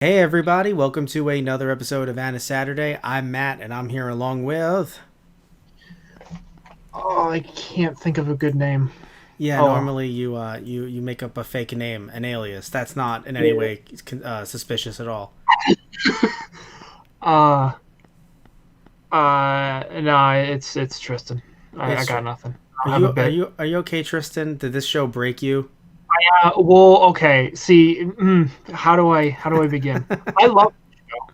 Hey everybody, welcome to another episode of AniSaturday. I'm Matt and I'm here along with Oh, I can't think of a good name. yeah, Oh, normally you make up a fake name, an alias. That's not in any yeah. way suspicious at all. Uh, no, it's Tristan. I It's got nothing. I are don't have a you are bit. you are you okay, Tristan? Did this show break you? Well, okay. See, how do I begin? I love the show.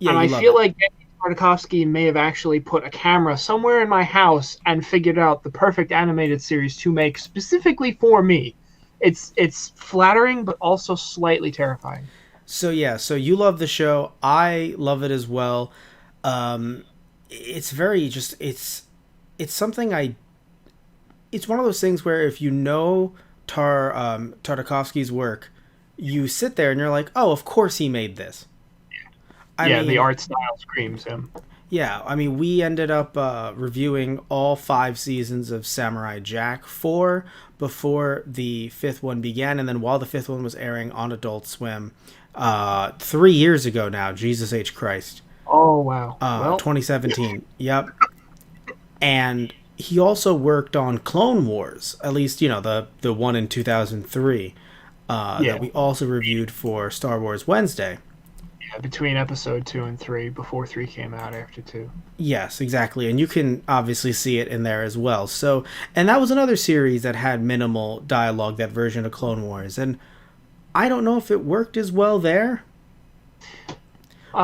Yeah, And you I love feel it. like Andy Tartakovsky may have actually put a camera somewhere in my house and figured out the perfect animated series to make specifically for me. It's flattering, but also slightly terrifying. So yeah, so you love the show. I love it as well. Um, it's very just it's something I it's one of those things where if you know Tartakovsky's work, you sit there and you're like, oh, of course he made this. I Yeah, the mean, art style screams him. yeah, I mean, we ended up reviewing all five seasons of Samurai Jack, four before the fifth one began, and then while the fifth one was airing on Adult Swim, 3 years ago now, Jesus H. Christ, Oh wow. Well, 2017. Yep. And he also worked on Clone Wars, at least the one in 2003 that yeah, we also reviewed for Star Wars Wednesday. yeah. Between episode 2 and 3, before 3 came out, after 2. Yes, exactly, and you can obviously see it in there as well. So, and that was another series that had minimal dialogue, that version of Clone Wars, and I don't know if it worked as well there,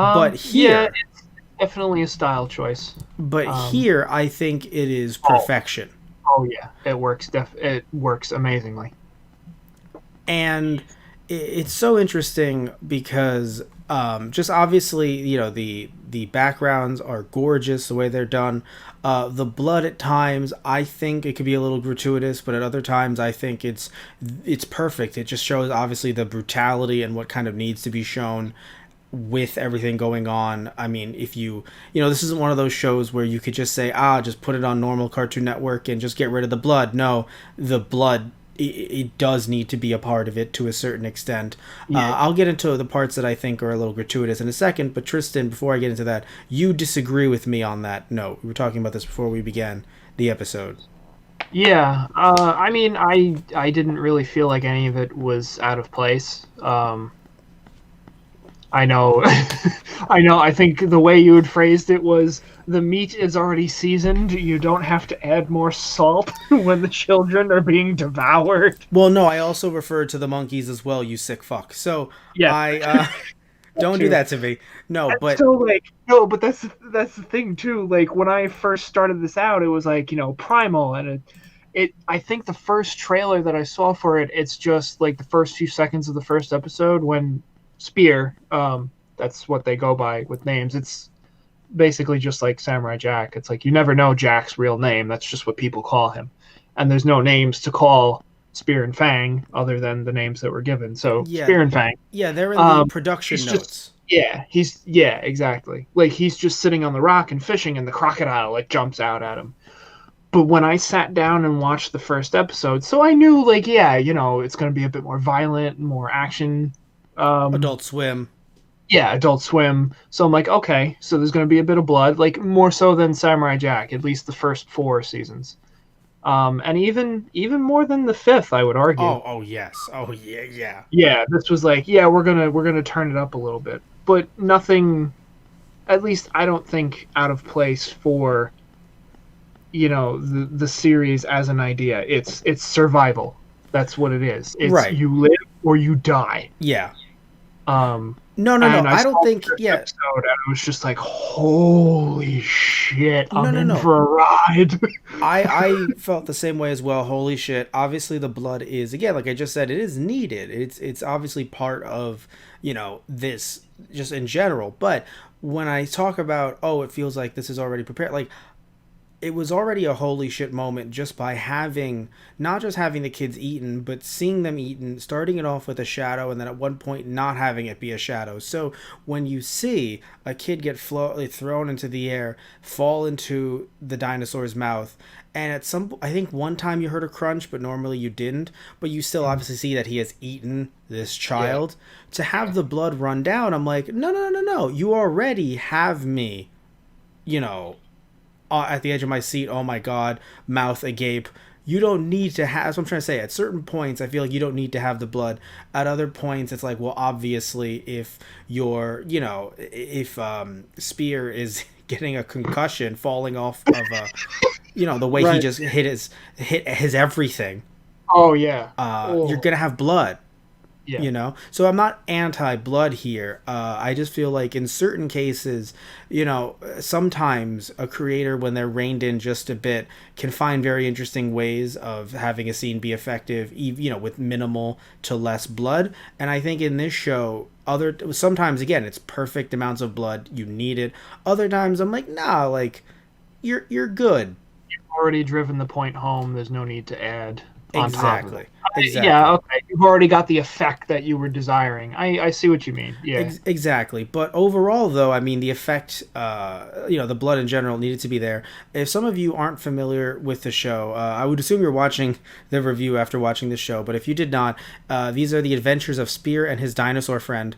but Yeah, here, it's definitely a style choice. but Um, here, I think it is oh, perfection. oh yeah, it works. It works amazingly. And it's so interesting because just obviously the backgrounds are gorgeous the way they're done. The blood at times I think it could be a little gratuitous, but at other times I think it's perfect. It just shows obviously the brutality and what kind of needs to be shown with everything going on. I mean, if this isn't one of those shows where you could just say, just put it on normal Cartoon Network and just get rid of the blood. No, the blood, it does need to be a part of it to a certain extent. Yeah, I'll get into the parts that I think are a little gratuitous in a second, but Tristan, before I get into that, you disagree with me on that note. We were talking about this before we began the episode. yeah. I mean, I didn't really feel like any of it was out of place. I know, I know. I think the way you had phrased it was the meat is already seasoned. You don't have to add more salt when the children are being devoured. Well, no, I also referred to the monkeys as well, you sick fuck. So Yes, I that don't do too. that to me. No, And but so like no, but that's the thing too. Like when I first started this out, it was like Primal, and it I think the first trailer that I saw for it, it's just like the first few seconds of the first episode when Spear, that's what they go by with names. It's basically just like Samurai Jack. It's like you never know Jack's real name. That's just what people call him, and there's no names to call Spear and Fang other than the names that were given. So yeah, Spear and Fang. yeah, they're in the Um, production he's just notes. yeah, exactly. Like he's just sitting on the rock and fishing, and the crocodile like jumps out at him. But when I sat down and watched the first episode, so I knew like yeah, it's going to be a bit more violent, more action. Um, Adult Swim. yeah, Adult Swim. So I'm like, okay, so there's going to be a bit of blood, like more so than Samurai Jack, at least the first 4 seasons. And even more than the fifth, I would argue. Oh yes. Oh yeah, yeah. Yeah, this was like, yeah, we're gonna turn it up a little bit, but nothing. At least I don't think out of place for the series as an idea. It's survival. That's what it is. It's Right. you live or you die. Yeah. Um, No, no, no. and I I don't saw the think. first Yeah. episode and I was just like, holy shit, No, I'm no, in no. for a ride. I felt the same way as well. Holy shit! Obviously, the blood is, again, like I just said, it is needed. It's obviously part of this just in general. But when I talk about, oh, it feels like this is already prepared, like it was already a holy shit moment just by having not just having the kids eaten, but seeing them eaten, starting it off with a shadow, and then at one point not having it be a shadow. So when you see a kid get thrown into the air, fall into the dinosaur's mouth, and at some, I think one time you heard a crunch, but normally you didn't, but you still obviously see that he has eaten this Yeah. child. To have Yeah. the blood run down, I'm like, no, no, no, no, no. You already have me, you know, at the edge of my seat. Oh my god, mouth agape. You don't need to have. That's what I'm trying to say. At certain points, I feel like you don't need to have the blood. At other points, it's like, well, obviously, if you're, if Spear is getting a concussion, falling off of a, the way he Right. just hit his everything, Oh yeah. you're Oh gonna have blood. yeah. So I'm not anti-blood here. I just feel like in certain cases, sometimes a creator, when they're reined in just a bit, can find very interesting ways of having a scene be effective, with minimal to less blood. And I think in this show, sometimes again it's perfect amounts of blood, you need it. Other times I'm like, nah, like you're good. Already driven the point home. There's no need to add on top of it. Exactly. Yeah, Exactly. okay. You've already got the effect that you were desiring. I see what you mean. Yeah. Exactly. But overall, though, I mean, the effect, the blood in general needed to be there. If some of you aren't familiar with the show, I would assume you're watching the review after watching the show. But if you did not, these are the adventures of Spear and his dinosaur friend,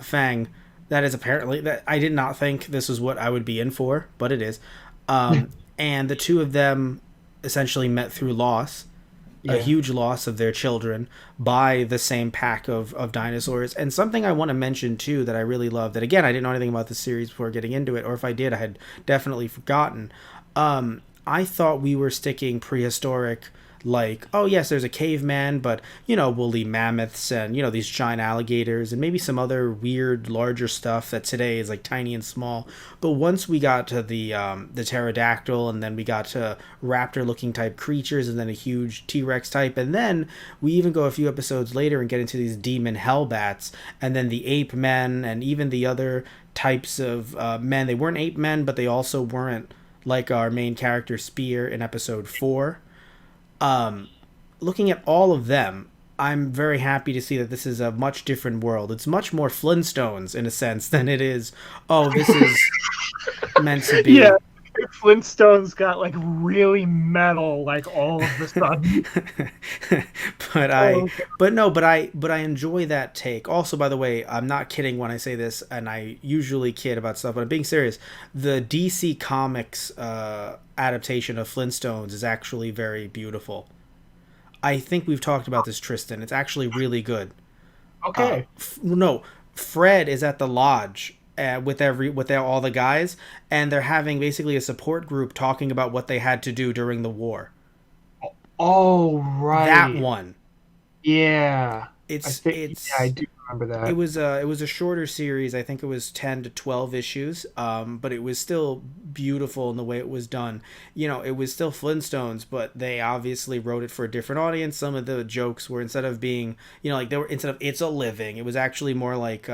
Fang. That is apparently that I did not think this was what I would be in for, but it is. And the two of them essentially met through loss, a Yeah. huge loss of their children by the same pack of dinosaurs. And something I want to mention too that I really love, that again I didn't know anything about the series before getting into it, or if I did I had definitely forgotten. I thought we were sticking prehistoric, like, oh yes, there's a caveman, but woolly mammoths and these giant alligators and maybe some other weird larger stuff that today is like tiny and small. But once we got to the pterodactyl, and then we got to raptor looking type creatures, and then a huge T-Rex type, and then we even go a few episodes later and get into these demon hellbats, and then the ape men, and even the other types of men. They weren't ape men, but they also weren't like our main character Spear in episode 4. Looking at all of them, I'm very happy to see that this is a much different world. It's much more Flintstones in a sense than it is, oh, this is meant to Yeah. be. Flintstones got like really metal like all of the sudden. but I Oh, but no, but I enjoy that take. Also, by the way, I'm not kidding when I say this, and I usually kid about stuff, but I'm being serious. The DC Comics adaptation of Flintstones is actually very beautiful. I think we've talked about this, Tristan. It's actually really good. okay. No, Fred is at the lodge with all the guys, and they're having basically a support group talking about what they had to do during the war. Oh That right. one, Yeah. I it's think yeah, I it's do remember it that. was a shorter series. I think it was 10 to 12 issues. But it was still beautiful in the way it was done. It was still Flintstones, but they obviously wrote it for a different audience. Some of the jokes were, instead of being, like they were, instead of "it's a living," it was actually more like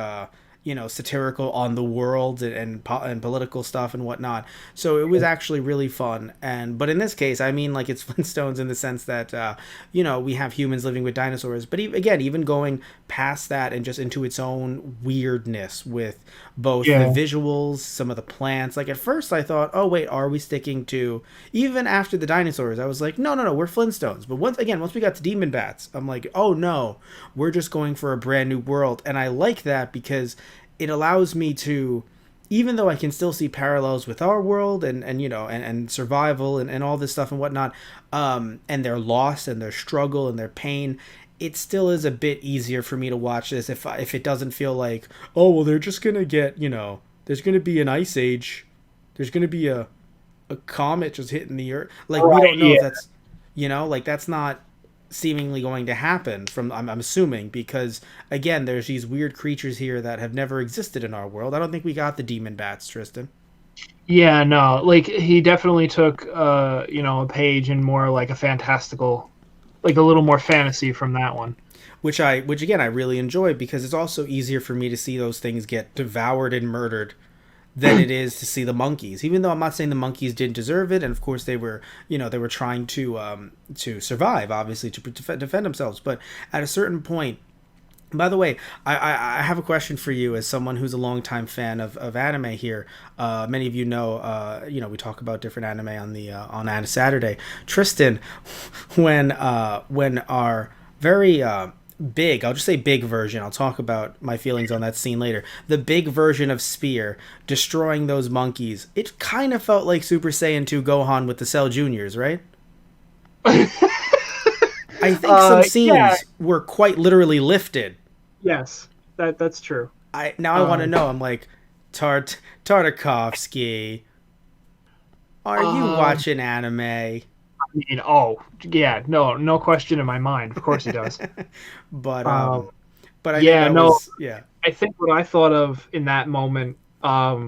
satirical on the world and political stuff and whatnot. So it was actually really fun. But in this case, I mean, like, it's Flintstones in the sense that we have humans living with dinosaurs. But again, even going past that and just into its own weirdness with both the Yeah. visuals, some of the plants. Like, at first I thought, oh wait, are we sticking to, even after the dinosaurs? I was like, no, no, no, we're Flintstones. But once we got to demon bats, I'm like, oh no, we're just going for a brand new world. And I like that because it allows me to, even though I can still see parallels with our world and survival and all this stuff and whatnot, and their loss and their struggle and their pain, it still is a bit easier for me to watch this if it doesn't feel like, oh well, they're just gonna get, there's gonna be an ice age, there's gonna be a comet just hitting the earth. Like, we Right. don't know if Yeah. that's, like, that's not seemingly going to happen, from I'm assuming, because again, there's these weird creatures here that have never existed in our world. I don't think we got the demon bats, Tristan. Yeah, no. Like he definitely took a page and more like a fantastical, like a little more fantasy from that one. Which again I really enjoy, because it's also easier for me to see those things get devoured and murdered than it is to see the monkeys. Even though I'm not saying the monkeys didn't deserve it, and of course they were, they were trying to survive, obviously to defend themselves. But at a certain point, by the way, I have a question for you as someone who's a longtime fan of anime here. Many of you know, we talk about different anime on the on AniSaturday. Tristan, when our very big, I'll just say big version. I'll talk about my feelings on that scene later. The big version of Spear destroying those monkeys. It kind of felt like Super Saiyan 2 Gohan with the Cell Juniors, right? I think some Yeah, scenes were quite literally lifted. yes, that's true. I want to Um, know. I'm like, Tartakovsky, are you um, watching anime? oh, yeah, no question in my mind. Of course he does. but Um, um, but I think yeah, that no, was yeah. I think what I thought of in that moment,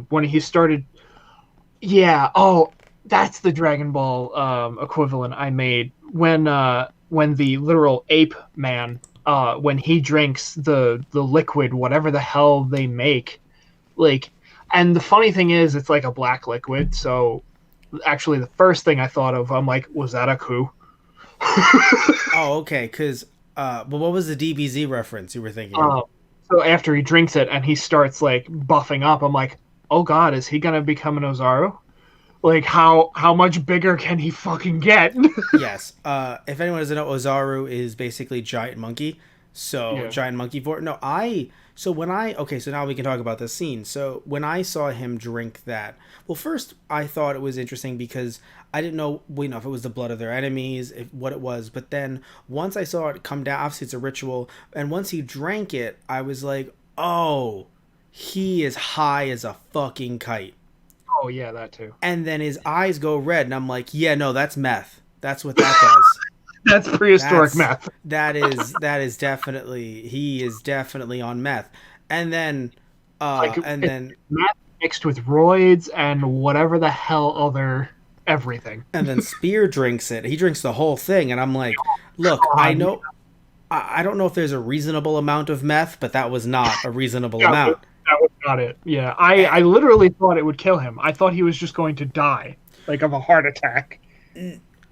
when he started, yeah, oh, that's the Dragon Ball equivalent I made when the literal ape man, when he drinks the liquid, whatever the hell they make, like, and the funny thing is, it's like a black liquid. So actually, the first thing I thought of, I'm like, was that a coup? Oh, okay. Cause but what was the DBZ reference you were thinking of? Um, so after he drinks it and he starts like buffing up, I'm like, oh god, is he gonna become an Ozaru? Like how much bigger can he fucking get? Yes. If anyone doesn't know, Ozaru is basically giant monkey. So Yeah. giant monkey form. No, so when I okay, so now we can talk about this scene. So when I saw him drink that, well, first I thought it was interesting because I didn't know, if it was the blood of their enemies, if what it was. But then once I saw it come down, obviously it's a ritual, and once he drank it, I was like, oh, he is high as a fucking kite. Oh yeah, that too. And then his eyes go red, and I'm like, yeah, no, that's meth. That's what that does. That's prehistoric That's meth. that is definitely, he is definitely on meth. And then Like and it's then meth mixed with roids and whatever the hell other everything. Spear drinks it. He drinks the whole thing, and I'm like, look, I God, know, I don't know if there's a reasonable amount of meth, but that was not a reasonable that was amount. that was not it. Yeah, I literally thought it would kill him. I thought he was just going to die, like of a heart attack.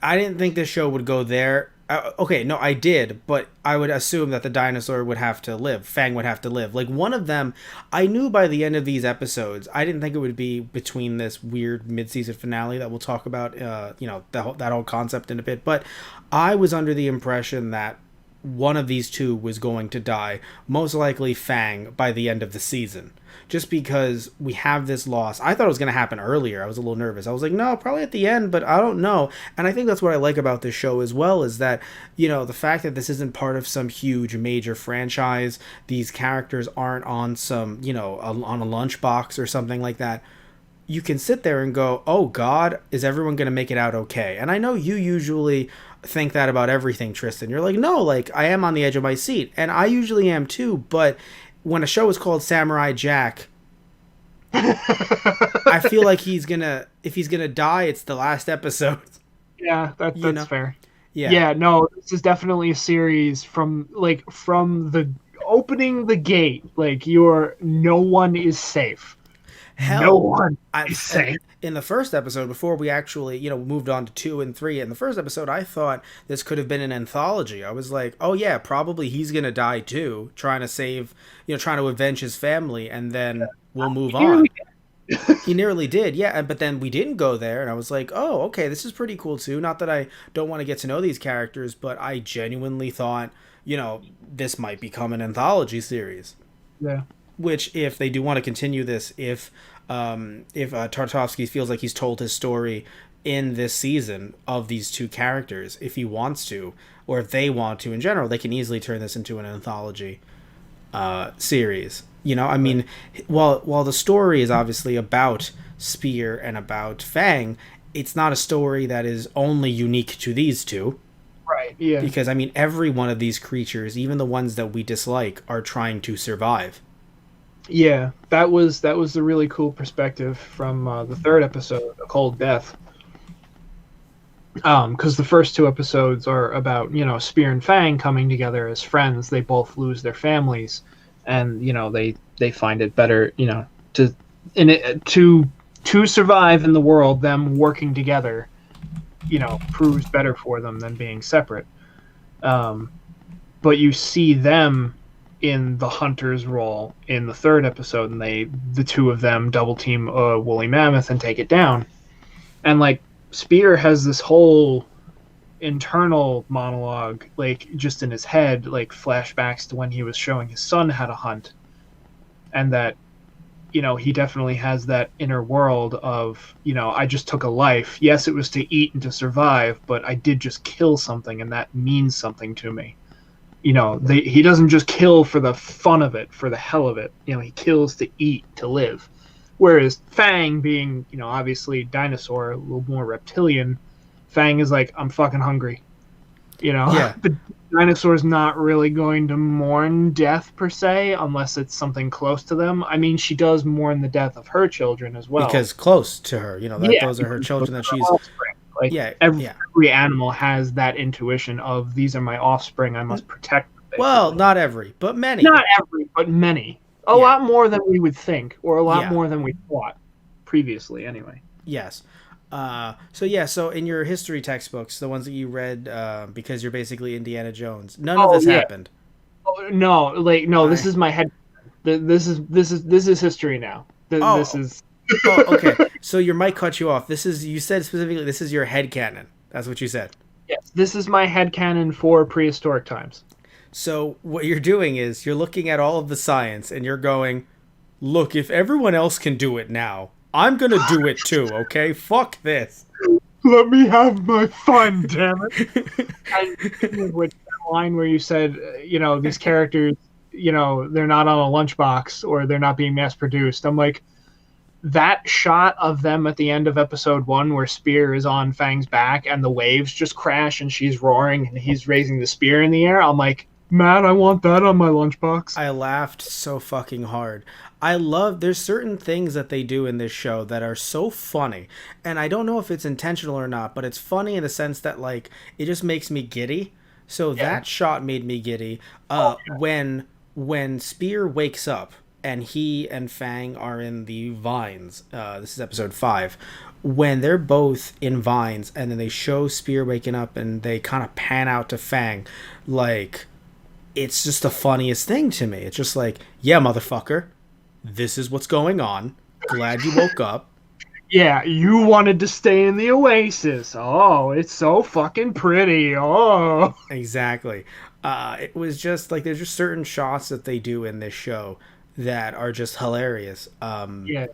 I didn't think this show would go there. Okay, no, I did, but I would assume that the dinosaur would have to live. Fang would have to live. Like one of them, I knew by the end of these episodes. I didn't think it would be between this weird mid-season finale that we'll talk about. That whole concept in a bit. But I was under the impression that one of these two was going to die, most likely Fang, by the end of the season. Just because we have this loss. I thought it was going to happen earlier. I was a little nervous. I was like, no, probably at the end, but I don't know. And I think that's what I like about this show as well, is that, the fact that this isn't part of some huge major franchise, these characters aren't on some, on a lunchbox or something like that. You can sit there and go, oh God, is everyone going to make it out okay? And I know you usually think that about everything, Tristan. You're like, no, like I am on the edge of my seat. And I usually am too, but when a show is called Samurai Jack, I feel like if he's gonna die, it's the last episode. Yeah, You that's know? fair. Yeah. Yeah, no, this is definitely a series from the opening the gate. Like you're no one is safe. No Hell, one I is safe. in the first episode, before we actually moved on to 2 and 3, in the first episode I thought this could have been an anthology. I was like, oh yeah, probably he's gonna die too, trying to save, trying to avenge his family, and then we'll move on. Nearly He nearly did, yeah, but then we didn't go there, and I was like, oh, okay, this is pretty cool too. Not that I don't want to get to know these characters, but I genuinely thought, this might become an anthology series. yeah. Which, if they do want to continue this, if Tartovsky feels like he's told his story in this season of these two characters, if he wants to, or if they want to in general, they can easily turn this into an anthology series. I Right. mean, while the story is obviously about Spear and about Fang, it's not a story that is only unique to these two. Right. Yeah. Because I mean, every one of these creatures, even the ones that we dislike, are trying to survive. Yeah. That was a really cool perspective from the third episode, A Cold Death. Because the first two episodes are about Spear and Fang coming together as friends. They both lose their families, and they find it better to and to survive in the world, them working together, proves better for them than being separate. Um, but you see them in the hunter's role in the third episode, and the two of them double team woolly mammoth and take it down. And like Spear has this whole internal monologue, like just in his head, like flashbacks to when he was showing his son how to hunt, and that he definitely has that inner world of, I just took a life. Yes, it was to eat and to survive, but I did just kill something, and that means something to me. He doesn't just kill for the fun of it, for the hell of it. He kills to eat, to live. Whereas Fang, being, obviously dinosaur, a little more reptilian, Fang is like, I'm fucking hungry. Yeah, The dinosaur's not really going to mourn death per se, unless it's something close to them. I mean, she does mourn the death of her children as well. because close to her, that Yeah, those are her because those children that are her she's. offspring. Like Yeah, yeah. every animal has that intuition of, these are my offspring, I must protect them, Well, basically. not every, but many. Not every, but many. A Yeah, lot more than we would think, or a lot yeah, more than we thought previously, anyway. yes. So yeah, so in your history textbooks, the ones that you read, because you're basically Indiana Jones, none of Oh this yeah. happened. Oh, no, like no. This I is my head. This is history now. This oh is oh okay. So your mic cut you off. This is you said specifically this is your head canon. That's what you said. yes. This is my head canon for prehistoric times. So what you're doing is you're looking at all of the science and you're going, look, if everyone else can do it now, I'm gonna do it too. Okay, fuck this. Let me have my fun, damn it. And speaking of which, that line where you said, these characters, they're not on a lunchbox or they're not being mass produced. I'm like, that shot of them at the end of episode 1 where Spear is on Fang's back and the waves just crash and she's roaring and he's raising the spear in the air. I'm like, man, I want that on my lunchbox. I laughed so fucking hard. I love there's certain things that they do in this show that are so funny. And I don't know if it's intentional or not, but it's funny in the sense that like it just makes me giddy. So Yeah. that shot made me giddy. Oh, When Spear wakes up and he and Fang are in the vines, this is episode 5. When they're both in vines and then they show Spear waking up and they kind of pan out to Fang, like it's just the funniest thing to me. It's just like, yeah, motherfucker, this is what's going on. Glad you woke up. yeah, you wanted to stay in the oasis. Oh, it's so fucking pretty. Oh. Exactly. It was just like there's just certain shots that they do in this show that are just hilarious. Yeah,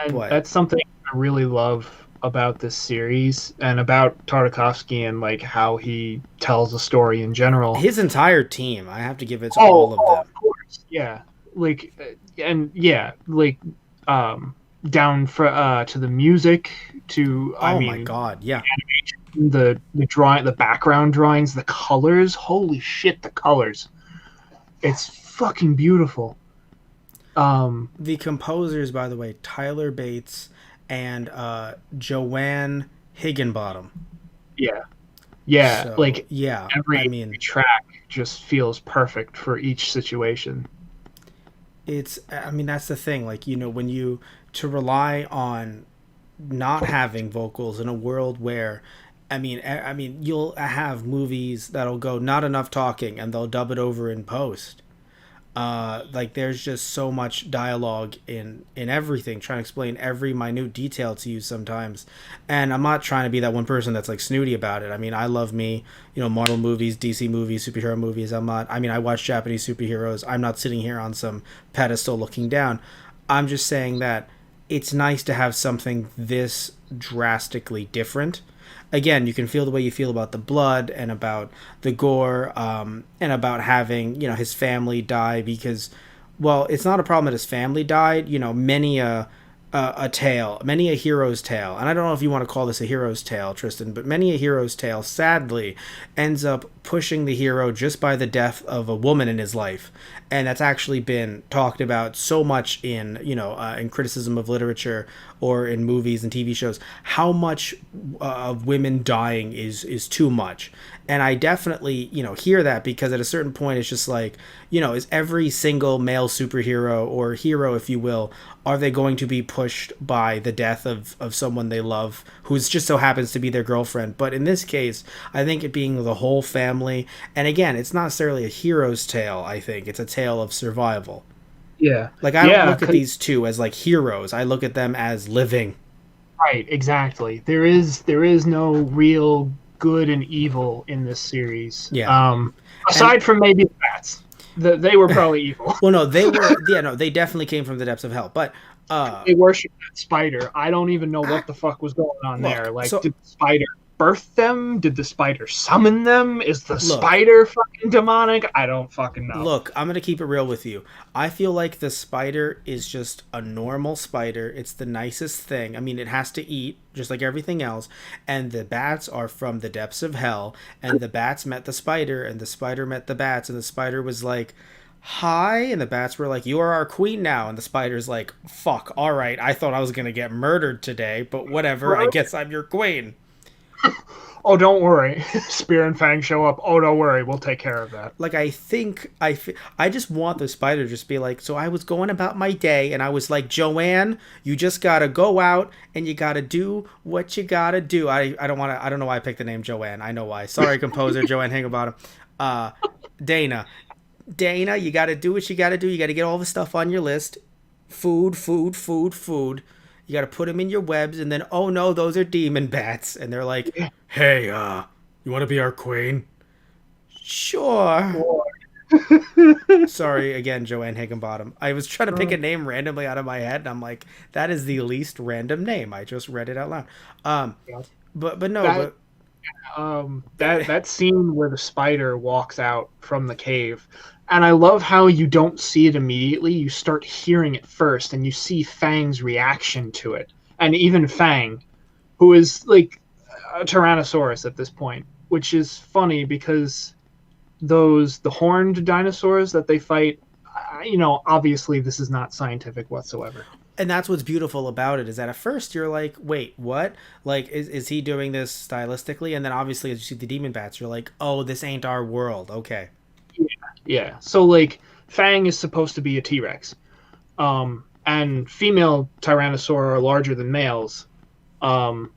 and But that's something I really love about this series and about Tartakovsky and like how he tells a story in general. his entire team, I have to give it to all of them. Of course, yeah. Like, and yeah, like, down for to the music, to I Oh my mean, god, yeah. the drawing, the background drawings, the colors. Holy shit, the colors! It's fucking beautiful. The composers, by the way, Tyler Bates and Joanne Higginbottom. Yeah, yeah. So Like yeah, I every mean, track just feels perfect for each situation. I mean that's the thing. Like when you to rely on not having vocals in a world where I mean you'll have movies that'll go not enough talking and they'll dub it over in post. Like there's just so much dialogue in everything trying to explain every minute detail to you sometimes, and I'm not trying to be that one person that's like snooty about it. I mean, I love me, Marvel movies, DC movies, superhero movies. I watch Japanese superheroes. I'm not sitting here on some pedestal looking down. I'm just saying that it's nice to have something this drastically different. Again, you can feel the way you feel about the blood and about the gore, and about having his family die because, well, it's not a problem that his family died. Many a tale, many a hero's tale, and I don't know if you want to call this a hero's tale, Tristan, but many a hero's tale sadly ends up pushing the hero just by the death of a woman in his life, and that's actually been talked about so much in criticism of literature or in movies and TV shows. How much of women dying is too much, And I definitely, hear that because at a certain point it's just like, is every single male superhero or hero, if you will, are they going to be pushed by the death of someone they love who's just so happens to be their girlfriend? But in this case, I think it being the whole family, and again, it's not necessarily a hero's tale, I think. It's a tale of survival. Yeah, Like, I don't yeah, look at these two as like heroes, I look at them as living. right, exactly. There is no real good and evil in this series. Yeah. And Aside from maybe the bats, they were probably evil. well, no, they were, yeah, no, they definitely came from the depths of hell. But They worship that spider. I don't even know I, what the fuck was going on there. look, Like, so did the spider birth them? Did the spider summon them? Is the look, spider fucking demonic? I don't fucking know. look, I'm gonna keep it real with you. I feel like the spider is just a normal spider. It's the nicest thing. I mean, it has to eat just like everything else. And the bats are from the depths of hell. And the bats met the spider, and the spider met the bats, and the spider was like, "Hi," and the bats were like, "You are our queen now." And the spider's like, "Fuck, all right. I thought I was gonna get murdered today, but whatever. I Right? guess I'm your queen." Oh, don't worry. Spear and Fang show up. Oh, don't worry. We'll take care of that. Like I think I just want the spider to just be like, so I was going about my day and I was like, Joanne, you just gotta go out and you gotta do what you gotta do. I don't want to. I don't know why I picked the name Joanne. I know why. Sorry, composer Joanne Higginbottom. Uh, Dana, Dana, you gotta do what you gotta do. You gotta get all the stuff on your list. Food, food, food, food. You gotta put them in your webs, and then oh no, those are demon bats, and they're like, hey, you want to be our queen? Sure. Sorry again, Joanne Higginbottom. I was trying to pick a name randomly out of my head, and I'm like, that is the least random name. I just read it out loud. Um, Yeah. but no, That but that scene where the spider walks out from the cave, and I love how you don't see it immediately. You start hearing it first, and you see Fang's reaction to it, and even Fang, who is like a Tyrannosaurus at this point, which is funny because the horned dinosaurs that they fight, obviously this is not scientific whatsoever. and that's what's beautiful about it is that at first you're like, wait, what? Like, is he doing this stylistically? And then obviously as you see the demon bats, you're like, oh, this ain't our world. Okay. Yeah. So like Fang is supposed to be a T-Rex. And female Tyrannosaur are larger than males. Um,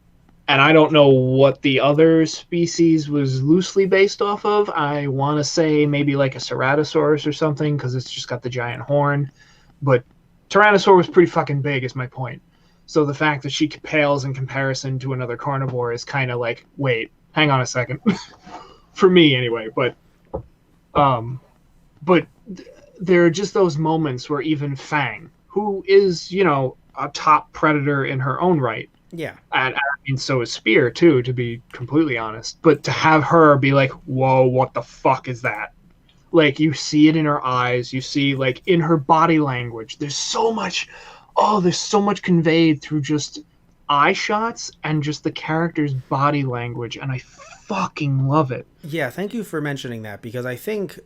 and I don't know what the other species was loosely based off of. I want to say maybe like a Ceratosaurus or something because it's just got the giant horn. But Tyrannosaur was pretty fucking big, is my point. So the fact that she pales in comparison to another carnivore is kind of like, wait, hang on a second. For me, anyway. Um, but there are just those moments where even Fang, who is, a top predator in her own right, Yeah. and I mean, so is Spear too, to be completely honest. But to have her be like, "Whoa, what the fuck is that?" Like you see it in her eyes, you see like in her body language. There's so much conveyed through just eye shots and just the character's body language, and I fucking love it. Yeah, thank you for mentioning that because I think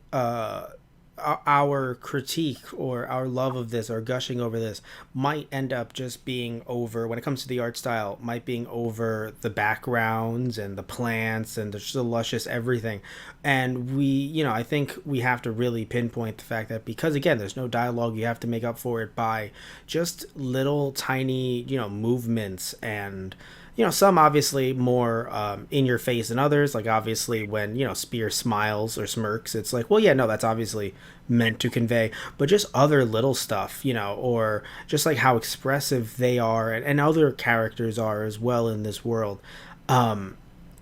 our critique or our love of this or gushing over this might end up just being over when it comes to the art style might being over the backgrounds and the plants and the luscious everything. And I think we have to really pinpoint the fact that because again there's no dialogue, you have to make up for it by just little tiny movements. And some obviously more in your face than others. Like obviously when Spear smiles or smirks, it's like, well, yeah, no, that's obviously meant to convey. But just other little stuff, or just like how expressive they are and other characters are as well in this world.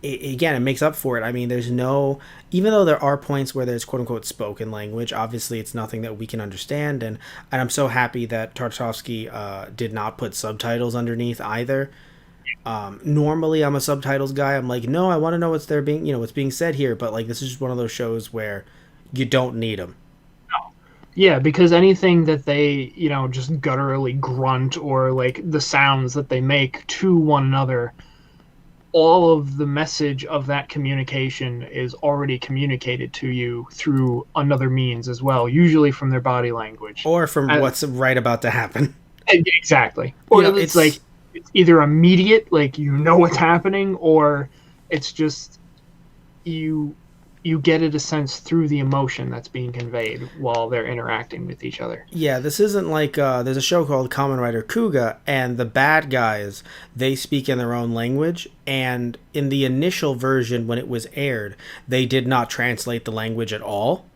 Again, it makes up for it. I mean, there's no, even though there are points where there's quote unquote spoken language, obviously it's nothing that we can understand. And I'm so happy that Tartakovsky did not put subtitles underneath either. Normally I'm a subtitles guy. I'm like, no, I want to know what's there being, what's being said here. But like, this is just one of those shows where you don't need them. Yeah, because anything that they, just gutturally grunt or like the sounds that they make to one another, all of the message of that communication is already communicated to you through another means as well, usually from their body language. Or from what's right about to happen. Exactly. Or it's like, it's either immediate, like you know what's happening, or it's just you you get it a sense through the emotion that's being conveyed while they're interacting with each other. Yeah, this isn't like there's a show called Kamen Rider Kuga, and the bad guys they speak in their own language. And in the initial version, when it was aired, they did not translate the language at all.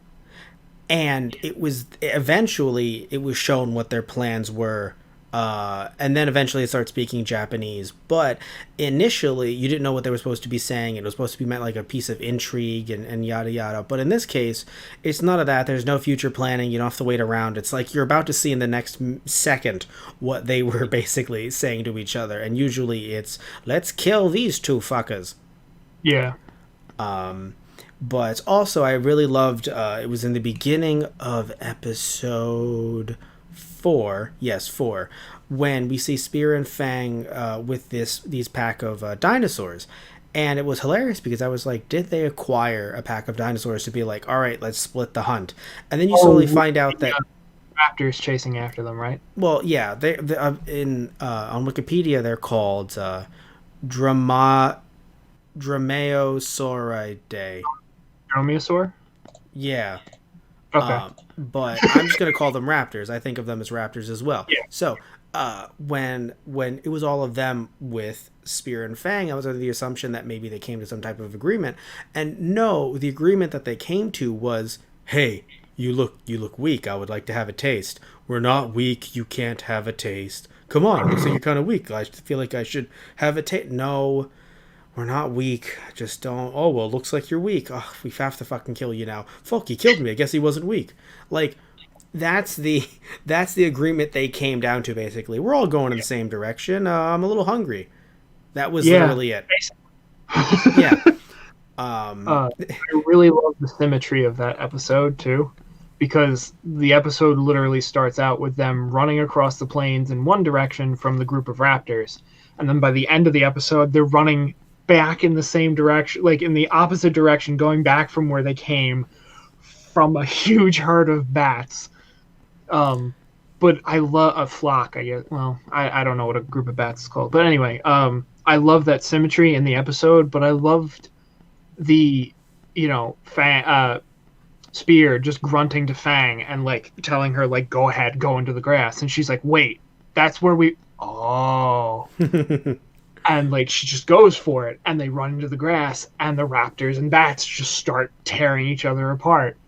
And it was eventually it was shown what their plans were, and then eventually it started speaking Japanese. But initially, you didn't know what they were supposed to be saying. It was supposed to be meant like a piece of intrigue and yada yada. But in this case, it's none of that. There's no future planning. You don't have to wait around. It's like you're about to see in the next second what they were basically saying to each other. And usually it's, let's kill these two fuckers. Yeah. But also, I really loved. It was in the beginning of episode 4. Yes, 4, when we see Spear and Fang with these pack of dinosaurs, and it was hilarious because I was like, did they acquire a pack of dinosaurs to be like, all right, let's split the hunt? And then you slowly find out that. Raptors chasing after them, right? Well, yeah, they in on Wikipedia they're called Drama Dromaeosauridae. Dromaeosaur? Yeah. Okay. But I'm just gonna call them raptors. I think of them as raptors as well. Yeah. So when it was all of them with Spear and Fang, I was under the assumption that maybe they came to some type of agreement. And no, the agreement that they came to was, hey, you look weak. I would like to have a taste. We're not weak. You can't have a taste. Come on, looks like you're kind of weak. I feel like I should have a taste. No, we're not weak. Just don't. Oh, well, looks like you're weak. Oh, we have to fucking kill you now. Fuck, he killed me. I guess he wasn't weak. Like, that's the that's the agreement they came down to, basically. We're all going in the same direction. I'm a little hungry. That was literally it. Yeah. I really love the symmetry of that episode, too, because the episode literally starts out with them running across the plains in one direction from the group of raptors. And then by the end of the episode, they're running back in the same direction, like in the opposite direction, going back from where they came from a huge herd of bats. But I love a flock, I guess. Well, I don't know what a group of bats is called. But anyway, I love that symmetry in the episode, but I loved the, Spear just grunting to Fang and, like, telling her, like, go ahead, go into the grass. And she's like, wait, that's where we... Oh. And, like, she just goes for it, and they run into the grass, and the raptors and bats just start tearing each other apart.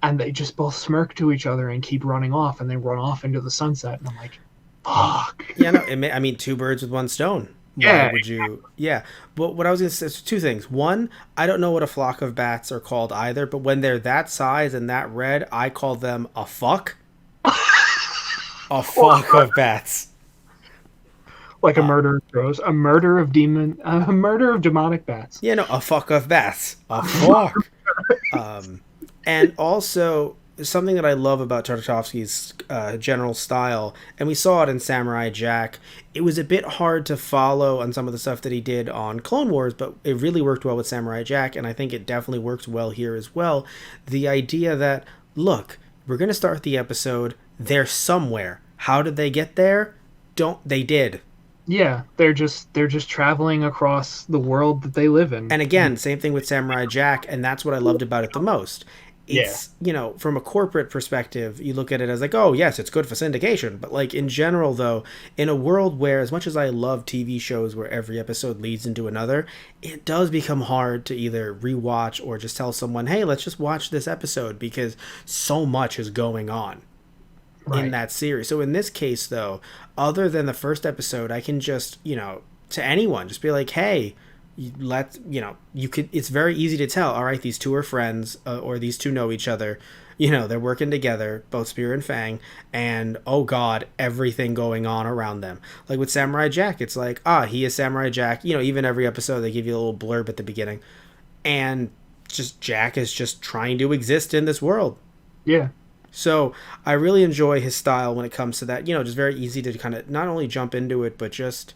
And they just both smirk to each other and keep running off, and they run off into the sunset. And I'm like, fuck. Yeah, no, I mean, two birds with one stone. Why would you? Yeah. But what I was going to say is two things. One, I don't know what a flock of bats are called either, but when they're that size and that red, I call them a fuck. A flock of bats. Like a murder of crows, a murder of demonic bats. Yeah, no, a fuck of bats. A fuck. And also, something that I love about Tartakovsky's general style, and we saw it in Samurai Jack, it was a bit hard to follow on some of the stuff that he did on Clone Wars, but it really worked well with Samurai Jack, and I think it definitely works well here as well. The idea that, look, we're going to start the episode, they're somewhere. How did they get there? They did. Yeah, they're just traveling across the world that they live in. And again, same thing with Samurai Jack, and that's what I loved about it the most. It's, from a corporate perspective, you look at it as like, oh, yes, it's good for syndication. But, like, in general, though, in a world where, as much as I love TV shows where every episode leads into another, it does become hard to either rewatch or just tell someone, hey, let's just watch this episode because so much is going on in that series. So in this case, though, other than the first episode, I can just, to anyone, just be like, hey, it's very easy to tell, all right, these two are friends, or these two know each other, they're working together, both Spear and Fang, and oh god, everything going on around them. Like with Samurai Jack, it's like, he is Samurai Jack, even every episode they give you a little blurb at the beginning, and just Jack is just trying to exist in this world. Yeah. So I really enjoy his style when it comes to that, just very easy to kind of not only jump into it, but just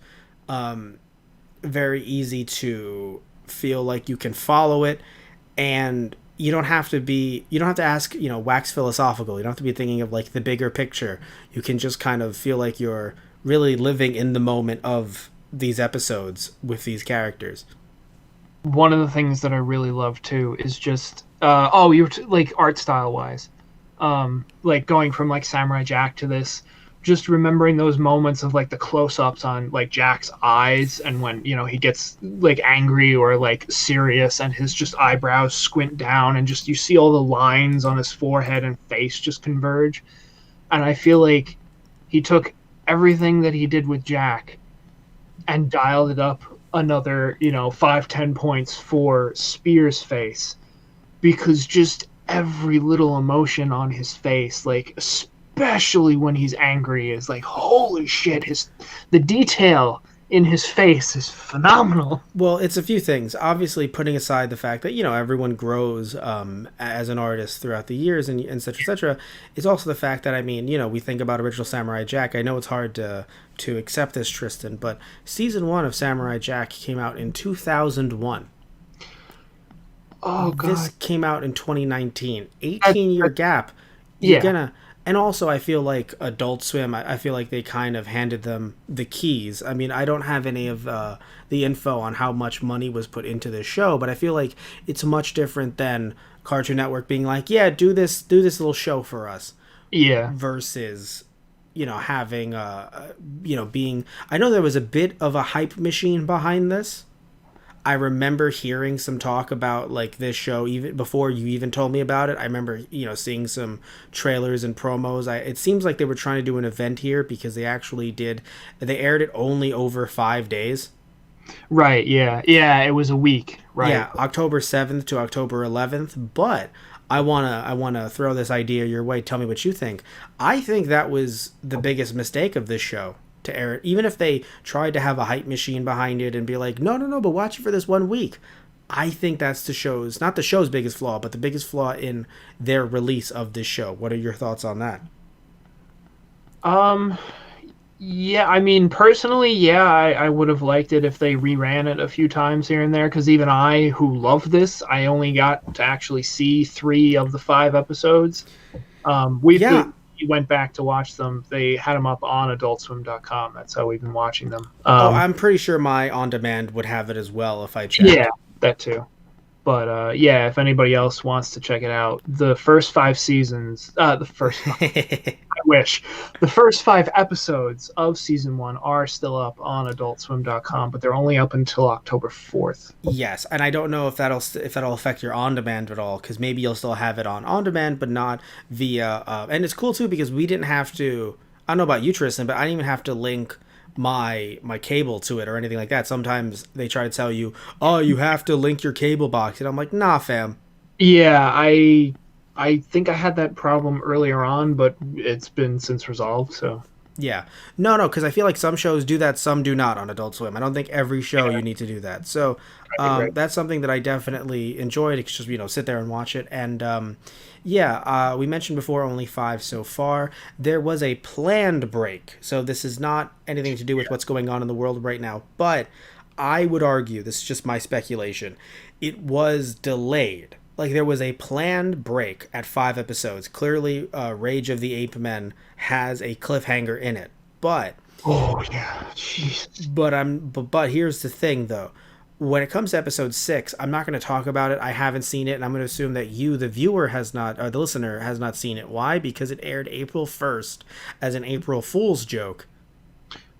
very easy to feel like you can follow it, and you don't have to ask, wax philosophical. You don't have to be thinking of like the bigger picture. You can just kind of feel like you're really living in the moment of these episodes with these characters. one of the things that I really love too is just like art style wise, like going from like Samurai Jack to this, just remembering those moments of like the close ups on like Jack's eyes and when he gets like angry or like serious and his just eyebrows squint down and just you see all the lines on his forehead and face just converge, and I feel like he took everything that he did with Jack and dialed it up another 5-10 points for Spear's face, because just every little emotion on his face, like especially when he's angry, is like holy shit. The detail in his face is phenomenal. Well, it's a few things. Obviously, putting aside the fact that everyone grows as an artist throughout the years and et cetera, et cetera. It's also the fact that we think about original Samurai Jack. I know it's hard to accept this, Tristan, but season one of Samurai Jack came out in 2001. Oh This god. came out in 2019. That, 18-year that, gap. You're yeah. gonna. And also, I feel like Adult Swim, I feel like they kind of handed them the keys. I mean, I don't have any of the info on how much money was put into this show, but I feel like it's much different than Cartoon Network being like, yeah, do this little show for us, Yeah. versus, having, being. I know there was a bit of a hype machine behind this. I remember hearing some talk about like this show even before you even told me about it. I remember seeing some trailers and promos. It seems like they were trying to do an event here because they actually did. They aired it only over 5 days. Right. Yeah. Yeah. It was a week. Right. Yeah, October 7th to October 11th. But I wanna throw this idea your way. Tell me what you think. I think that was the biggest mistake of this show to air it. Even if they tried to have a hype machine behind it and be like, no, no, no, but watch it for this 1 week. I think that's the show's not the show's biggest flaw, but the biggest flaw in their release of this show. What are your thoughts on that? Um. Yeah, I mean, personally, yeah, I would have liked it if they reran it a few times here and there, because even I, who love this, I only got to actually see 3 of the 5 episodes. Yeah. We went back to watch them. They had them up on AdultSwim.com. That's how we've been watching them. Oh, I'm pretty sure my on demand would have it as well if I Yeah, checked. that too. But yeah, if anybody else wants to check it out, the first 5 seasons, the first I wish. The first 5 episodes of season 1 are still up on adultswim.com, but they're only up until October 4th. Yes, and I don't know if that'll affect your on demand at all, because maybe you'll still have it on demand, but not via. And it's cool too because we didn't have to. I don't know about you, Tristan, but I didn't even have to link my cable to it or anything like that. Sometimes they try to tell you, oh, you have to link your cable box, and I'm like, nah, fam. Yeah, I think I had that problem earlier on, but it's been since resolved, so Yeah. No, no, because I feel like some shows do that, some do not on Adult Swim. I don't think every show yeah, you need to do that. So right. that's something that I definitely enjoyed. It's just, sit there and watch it. And yeah, we mentioned before only 5 so far. There was a planned break. So this is not anything to do with what's going on in the world right now. But I would argue, this is just my speculation, it was delayed. Like there was a planned break at 5 episodes. Clearly, Rage of the Ape Men has a cliffhanger in it, but Oh yeah, jeez. but here's the thing though. When it comes to episode 6, I'm not going to talk about it. I haven't seen it, and I'm going to assume that you, the viewer, has not, or the listener, has not seen it. Why? Because it aired April 1st as an April Fool's joke,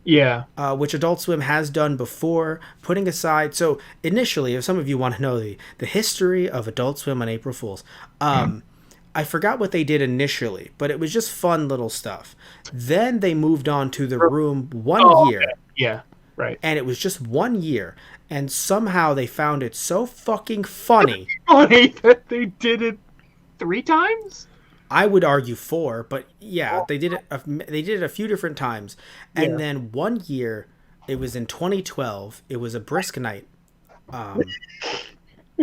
Yeah. which Adult Swim has done before, putting aside. So, initially, if some of you want to know the history of Adult Swim on April Fools, I forgot what they did initially, but it was just fun little stuff. Then they moved on to The Room one Oh, okay. year, Yeah, right. and it was just 1 year, and somehow they found it so fucking funny. Funny that they did it 3 times. I would argue four, but yeah, Oh, they did it. They did it a few different times, and yeah. then 1 year, it was in 2012. It was a brisk night. Um,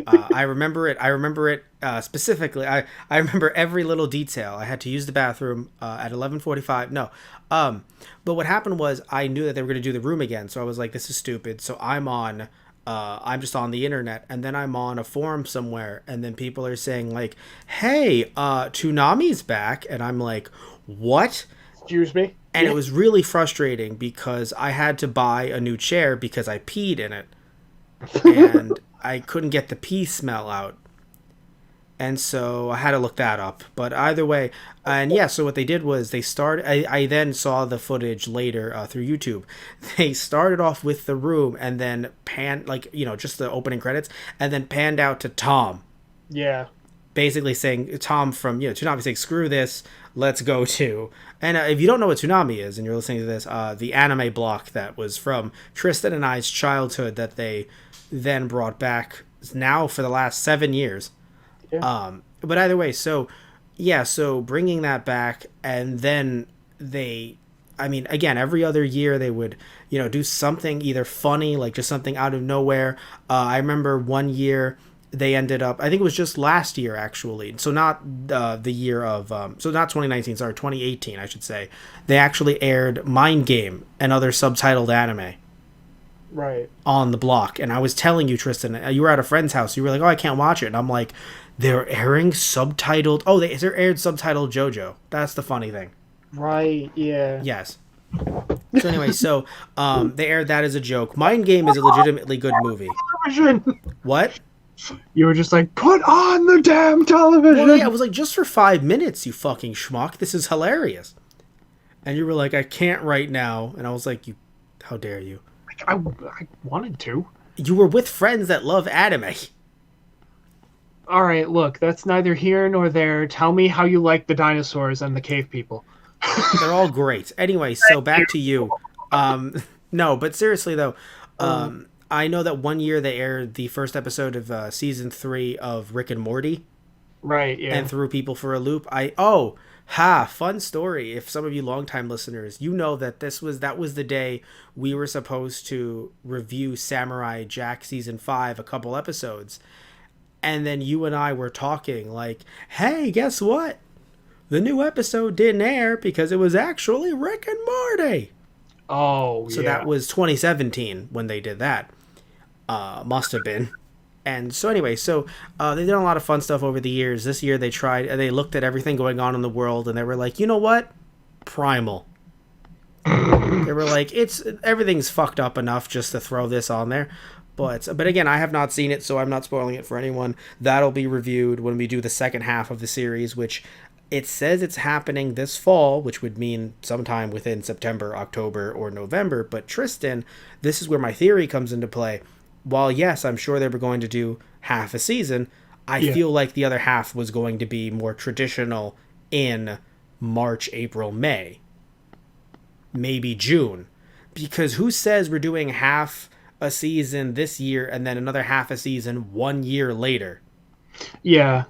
I remember it. I remember it specifically. I remember every little detail. I had to use the bathroom at 11:45. No, but what happened was I knew that they were going to do The Room again, so I was like, "This is stupid." So I'm on. I'm just on the internet, and then I'm on a forum somewhere, and then people are saying like, "Hey, Toonami's back," and I'm like, "What?" Excuse me. And it Yeah. was really frustrating because I had to buy a new chair because I peed in it, and I couldn't get the pee smell out, and so I had to look that up. But either way, and yeah, so what they did was they started. I then saw the footage later through YouTube. They started off with the room and then panned, like, just the opening credits, and then panned out to Tom, Yeah. basically saying Tom from Toonami saying screw this, let's go to. And if you don't know what Toonami is and you're listening to this, the anime block that was from Tristan and I's childhood that they then brought back now for the last 7 years. Yeah. But either way, so yeah, so bringing that back, and then they, I mean, again, every other year they would, do something either funny, like just something out of nowhere. I remember one year they ended up, I think it was just last year actually, so not the year of, so not 2019, sorry, 2018, I should say. They actually aired Mind Game and other subtitled anime Right. on the block. And I was telling you, Tristan, you were at a friend's house. You were like, "Oh, I can't watch it." And I'm like, "They're airing subtitled. Oh, they're aired subtitled JoJo. That's the funny thing." Right. Yeah. Yes. So anyway, so they aired that as a joke. Mind Game is a legitimately good movie. Television. What? You were just like, put on the damn television. Well, yeah, I was like, just for 5 minutes, you fucking schmuck. This is hilarious. And you were like, "I can't right now." And I was like, how dare you? I wanted to. You were with friends that love anime. All right, look, that's neither here nor there. Tell me how you like the dinosaurs and the cave people. They're all great. Anyway, so back to you. No, but seriously though, I know that one year they aired the first episode of season 3 of Rick and Morty Right, yeah. and threw people for a loop. Fun story. If some of you longtime listeners, you know that that was the day we were supposed to review Samurai Jack season 5, a couple episodes. And then you and I were talking like, "Hey, guess what? The new episode didn't air because it was actually Rick and Morty." Oh, So yeah. that was 2017 when they did that. Must have been. And so anyway, they've done a lot of fun stuff over the years. This year they looked at everything going on in the world and they were like, "You know what? Primal." They were like, everything's fucked up enough just to throw this on there. But again, I have not seen it, so I'm not spoiling it for anyone. That'll be reviewed when we do the second half of the series, which it says it's happening this fall, which would mean sometime within September, October, or November. But Tristan, this is where my theory comes into play. While yes, I'm sure they were going to do half a season, I feel like the other half was going to be more traditional in March, April, May, maybe June. Because who says we're doing half a season this year and then another half a season 1 year later? Yeah.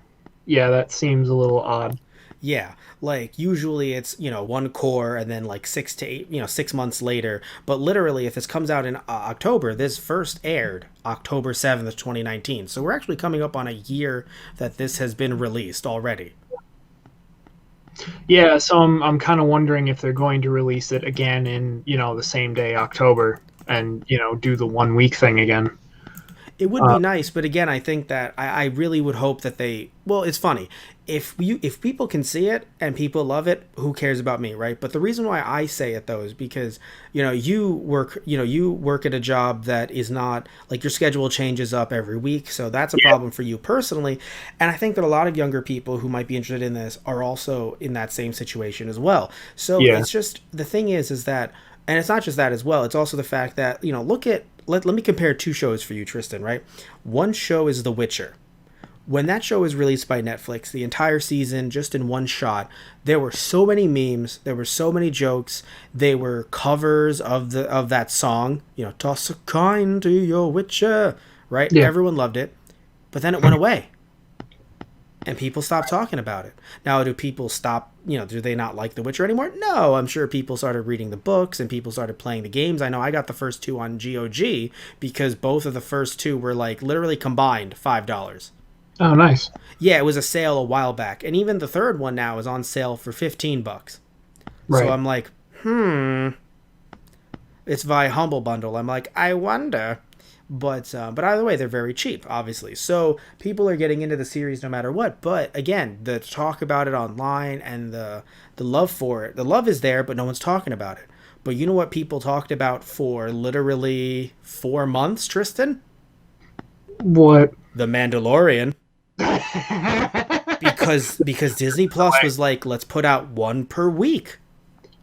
Yeah, that seems a little odd. Yeah, like usually it's, one core and then like 6 to 8, 6 months later. But literally, if this comes out in October, this first aired October 7th, 2019. So we're actually coming up on a year that this has been released already. Yeah, so I'm kind of wondering if they're going to release it again in, the same day, October, and, do the 1 week thing again. It would be nice, but again, I think that I really would hope that they. Well, it's funny if people can see it and people love it, who cares about me, right? But the reason why I say it though is because you work at a job that is not like your schedule changes up every week, so that's a problem for you personally. And I think that a lot of younger people who might be interested in this are also in that same situation as well. So Yeah. it's just the thing is that, and it's not just that as well. It's also the fact that look at. Let me compare two shows for you, Tristan, right? One show is The Witcher. When that show was released by Netflix, the entire season, just in one shot, there were so many memes, there were so many jokes, they were covers of that song, "Toss a coin to your Witcher," right? Yeah. Everyone loved it, but then it went away. And people stopped talking about it. Now, do people stop, do they not like The Witcher anymore? No, I'm sure people started reading the books and people started playing the games. I know I got the first two on GOG because both of the first two were like literally combined $5. Oh, nice. Yeah, it was a sale a while back. And even the third one now is on sale for $15. Right. So I'm like, it's via Humble Bundle. I'm like, I wonder. But either way, they're very cheap, obviously. So people are getting into the series no matter what. But again, the talk about it online and the love for it, the love is there, but no one's talking about it. But you know what people talked about for literally 4 months, Tristan? What? The Mandalorian. Right. Because Disney Plus was like, let's put out one per week.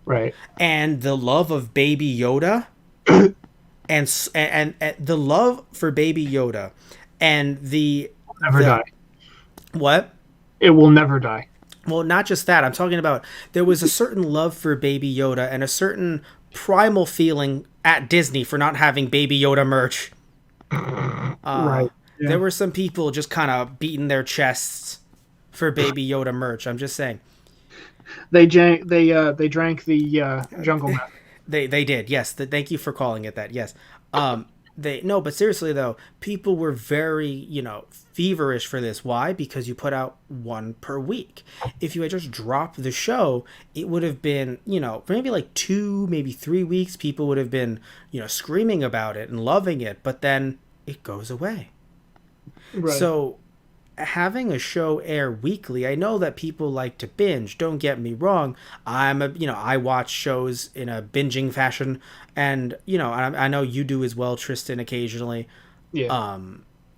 Right. And the love of Baby Yoda and the love for Baby Yoda and Never the die. what? It will never die. Well, not just that. I'm talking about there was a certain love for Baby Yoda and a certain primal feeling at Disney for not having Baby Yoda merch. Right. There Yeah. were some people just kind of beating their chests for Baby Yoda merch. I'm just saying. They drank the jungle meth. They did. Yes. Thank you for calling it that. Yes. They no, but seriously though, people were very, feverish for this. Why? Because you put out one per week. If you had just dropped the show, it would have been, maybe like 2, maybe 3 weeks people would have been, screaming about it and loving it, but then it goes away. Right. So having a show air weekly, I know that people like to binge. Don't get me wrong. I watch shows in a binging fashion, and I know you do as well, Tristan. Occasionally, Yeah.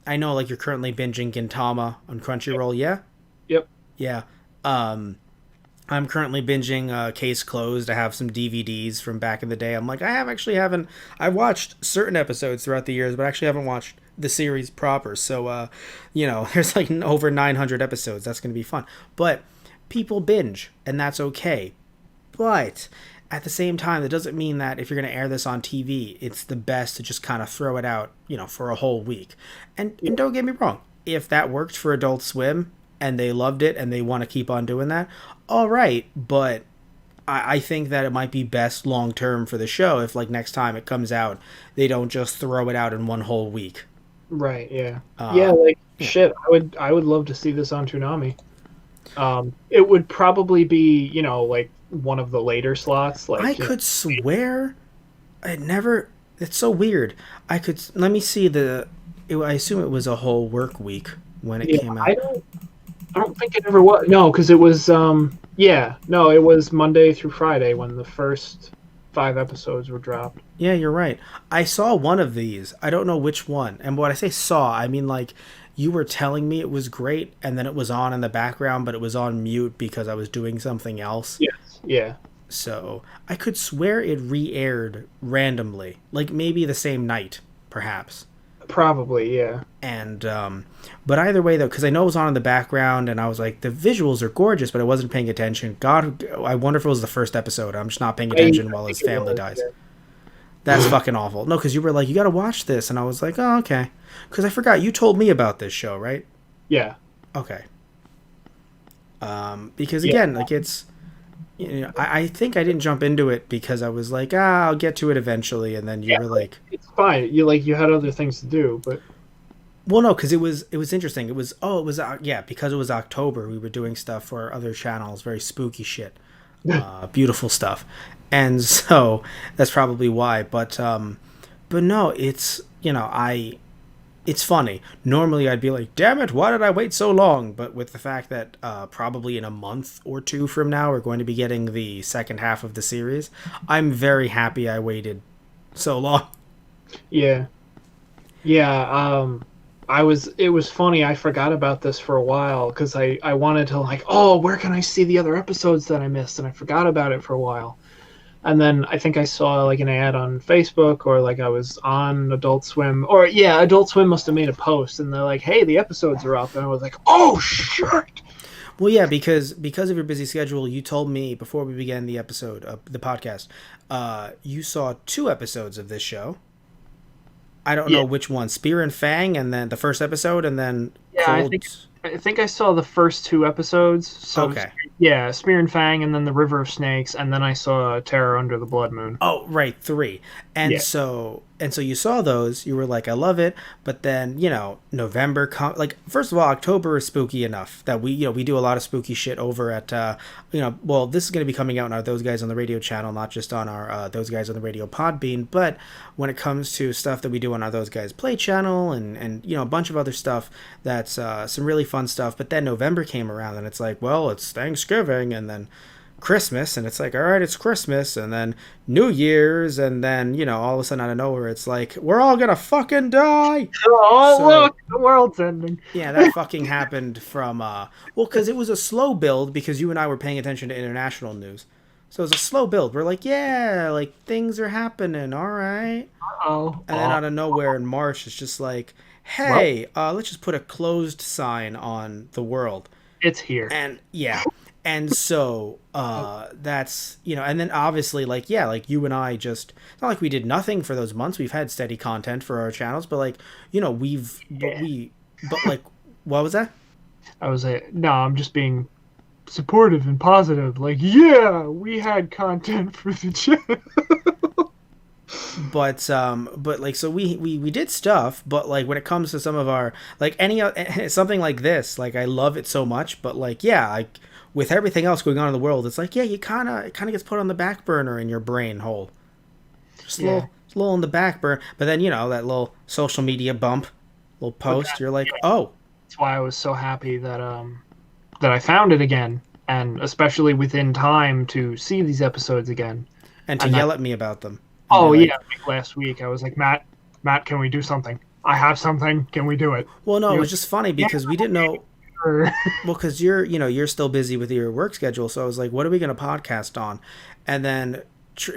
I know like you're currently binging Gintama on Yep. Crunchyroll. Yeah, Yep. yeah. Um, I'm currently binging Case Closed. I have some DVDs from back in the day. I'm like, haven't. I've watched certain episodes throughout the years, but actually haven't watched the series proper. So, there's like over 900 episodes. That's going to be fun. But people binge, and that's okay. But at the same time, that doesn't mean that if you're going to air this on TV, it's the best to just kind of throw it out, for a whole week. And Yeah. don't get me wrong, if that worked for Adult Swim and they loved it and they want to keep on doing that, all right. But I think that it might be best long term for the show if, like, next time it comes out, they don't just throw it out in one whole week. Right. Yeah. Yeah. Like Yeah. shit. I would love to see this on Toonami. It would probably be like one of the later slots. I Like could swear it never. It's so weird. Let me see I assume it was a whole work week when it yeah. came I out. don't. I don't think it ever was. No, because it was. Yeah. No, it was Monday through Friday when the first 5 episodes were dropped. Yeah, you're right. I saw one of these. I don't know which one. And when I say saw, I mean like you were telling me it was great and then it was on in the background, but it was on mute because I was doing something else. Yes. Yeah. So I could swear it re aired randomly, like maybe the same night, perhaps. Probably. Yeah. And, but either way though, because I know it was on in the background and I was like, the visuals are gorgeous, but I wasn't paying attention. God, I wonder if it was the first episode. I'm just not paying attention I while his think it family was. dies. Yeah. That's fucking awful. No, because you were like, you got to watch this, and I was like, oh, okay. Because I forgot you told me about this show, right? Yeah. Okay. Because Yeah. again, like I think I didn't jump into it because I was like, I'll get to it eventually, and then you Yeah. were like, It's fine. You had other things to do, but well, no, because it was interesting. Yeah, because it was October, we were doing stuff for other channels, very spooky shit, beautiful stuff, and so that's probably why. But no, it's funny. Normally, I'd be like, "Damn it, why did I wait so long?" But with the fact that probably in a month or two from now, we're going to be getting the second half of the series, I'm very happy I waited so long. yeah. Yeah. It was funny. I forgot about this for a while because I wanted to like, oh, where can I see the other episodes that I missed? And I forgot about it for a while. And then I think I saw like an ad on Facebook or like I was on Adult Swim or yeah, Adult Swim must have made a post and they're like, hey, the episodes are up. And I was like, oh, shit. Well, yeah, because of your busy schedule, you told me before we began the episode of the podcast, you saw 2 episodes of this show. I don't Yeah. know which one, Spear and Fang, and then the first episode, and then Yeah, I Cold. think I think I saw the first 2 episodes. So Okay. yeah, Spear and Fang, and then the River of Snakes, and then I saw Terror Under the Blood Moon. Oh, right, 3. And Yeah, so you saw those, you were like, I love it, but then, November like first of all, October is spooky enough that we do a lot of spooky shit over at well, this is going to be coming out on our Those Guys on the Radio channel, not just on our Those Guys on the Radio Podbean, but when it comes to stuff that we do on our Those Guys Play channel and a bunch of other stuff that's some really fun stuff, but then November came around and it's like, well, it's Thanksgiving and then Christmas, and it's like, all right, it's Christmas, and then New Year's, and then, all of a sudden out of nowhere, it's like, we're all gonna fucking die. Oh, So look, the world's ending. yeah, that fucking happened from well, because it was a slow build because you and I were paying attention to international news. So it was a slow build. We're like, yeah, like things are happening, all right. Oh, And then out of nowhere in March, it's just like, well, hey, let's just put a closed sign on the world. it's here. And yeah, and so that's and then obviously like yeah, like you and I just it's not like we did nothing for those months. We've had steady content for our channels, but like Yeah. but like what was that? I was like, no, I'm just being supportive and positive. Like, yeah, we had content for the channel. But like so we did stuff, but like when it comes to some of our like something like this, like I love it so much, but like yeah, like with everything else going on in the world, it's like yeah, it kind of gets put on the back burner in your brain hole, just Yeah. a little in the back burner. But then that little social media bump, little But post, you're like, oh, that's why I was so happy that I found it again, and especially within time to see these episodes again. and to And that, yell at me about them and be oh yeah, like, like last week I was like, Matt, can we do something? I have something. Can we do it? well, no, it You're was like, just funny yeah, because we didn't know. sure. Well, because you're still busy with your work schedule, so I was like, what are we going to podcast on? And then,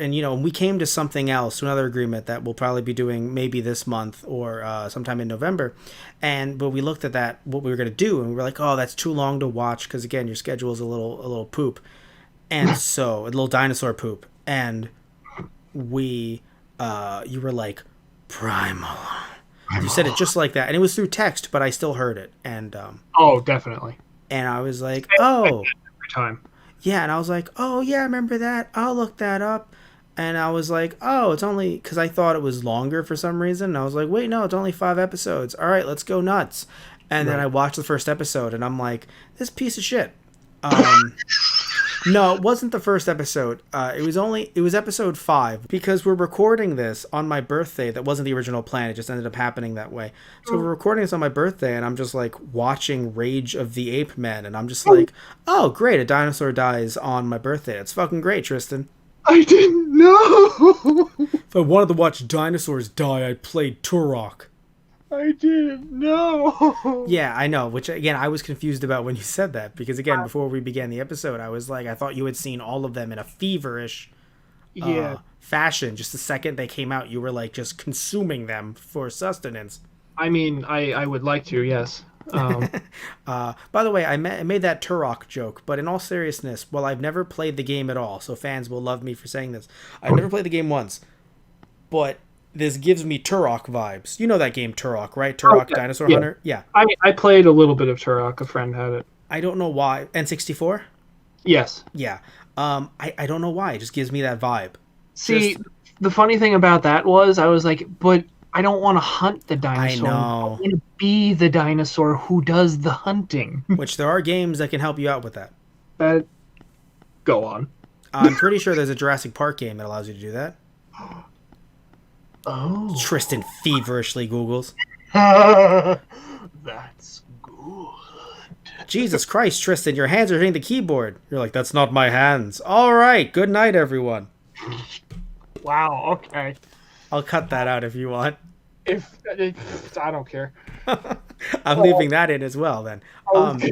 and we came to something else, to another agreement that we'll probably be doing maybe this month or sometime in November. But we looked at that what we were going to do, and we were like, oh, that's too long to watch because again, your schedule is a little poop, and so a little dinosaur poop, and you were like, Primal. You said it just like that, and it was through text, but I still heard it, Oh, definitely. and I was like, Every oh, time. yeah, and I was like, oh yeah, I remember that. I'll look that up. And I was like, oh, it's only because I thought it was longer for some reason. And I was like, wait, no, it's only 5 episodes. All right, let's go nuts. And then I Right. watched the first episode, and I'm like, this piece of shit. Um, no, it wasn't the first episode. It was episode 5 because we're recording this on my birthday. That wasn't the original plan. It just ended up happening that way. So we're recording this on my birthday, and I'm just like watching Rage of the Ape Men, and I'm just like, oh great, a dinosaur dies on my birthday. It's fucking great, Tristan. I didn't know. If I wanted to watch dinosaurs die, I'd play Turok. I didn't know. Yeah, I know. Which again, I was confused about when you said that because again, before we began the episode, I was like, I thought you had seen all of them in a feverish Yeah. fashion. Just the second they came out, you were like just consuming them for sustenance. I mean, I would like to, yes. By the way, I made that Turok joke, but in all seriousness, well, I've never played the game at all, so fans will love me for saying this. I've never played the game once, but this gives me Turok vibes. You know that game Turok, right? Turok Yeah, Dinosaur yeah. Hunter? Yeah. I played a little bit of Turok. A friend had it. I don't know why. N64? Yes. Yeah. I don't know why. It just gives me that vibe. See, Just the funny thing about that was I was like, but I don't want to hunt the I dinosaur. I know. want to be the dinosaur who does the hunting. Which there are games that can help you out with that. But go on. I'm pretty sure there's a Jurassic Park game that allows you to do that. Oh. Tristan feverishly Googles. That's good. Jesus Christ, Tristan, your hands are hitting the keyboard. You're like, that's not my hands. All right, good night, everyone. Wow, okay. I'll cut that out if you want. If I don't care. I'm leaving that in as well then. Okay.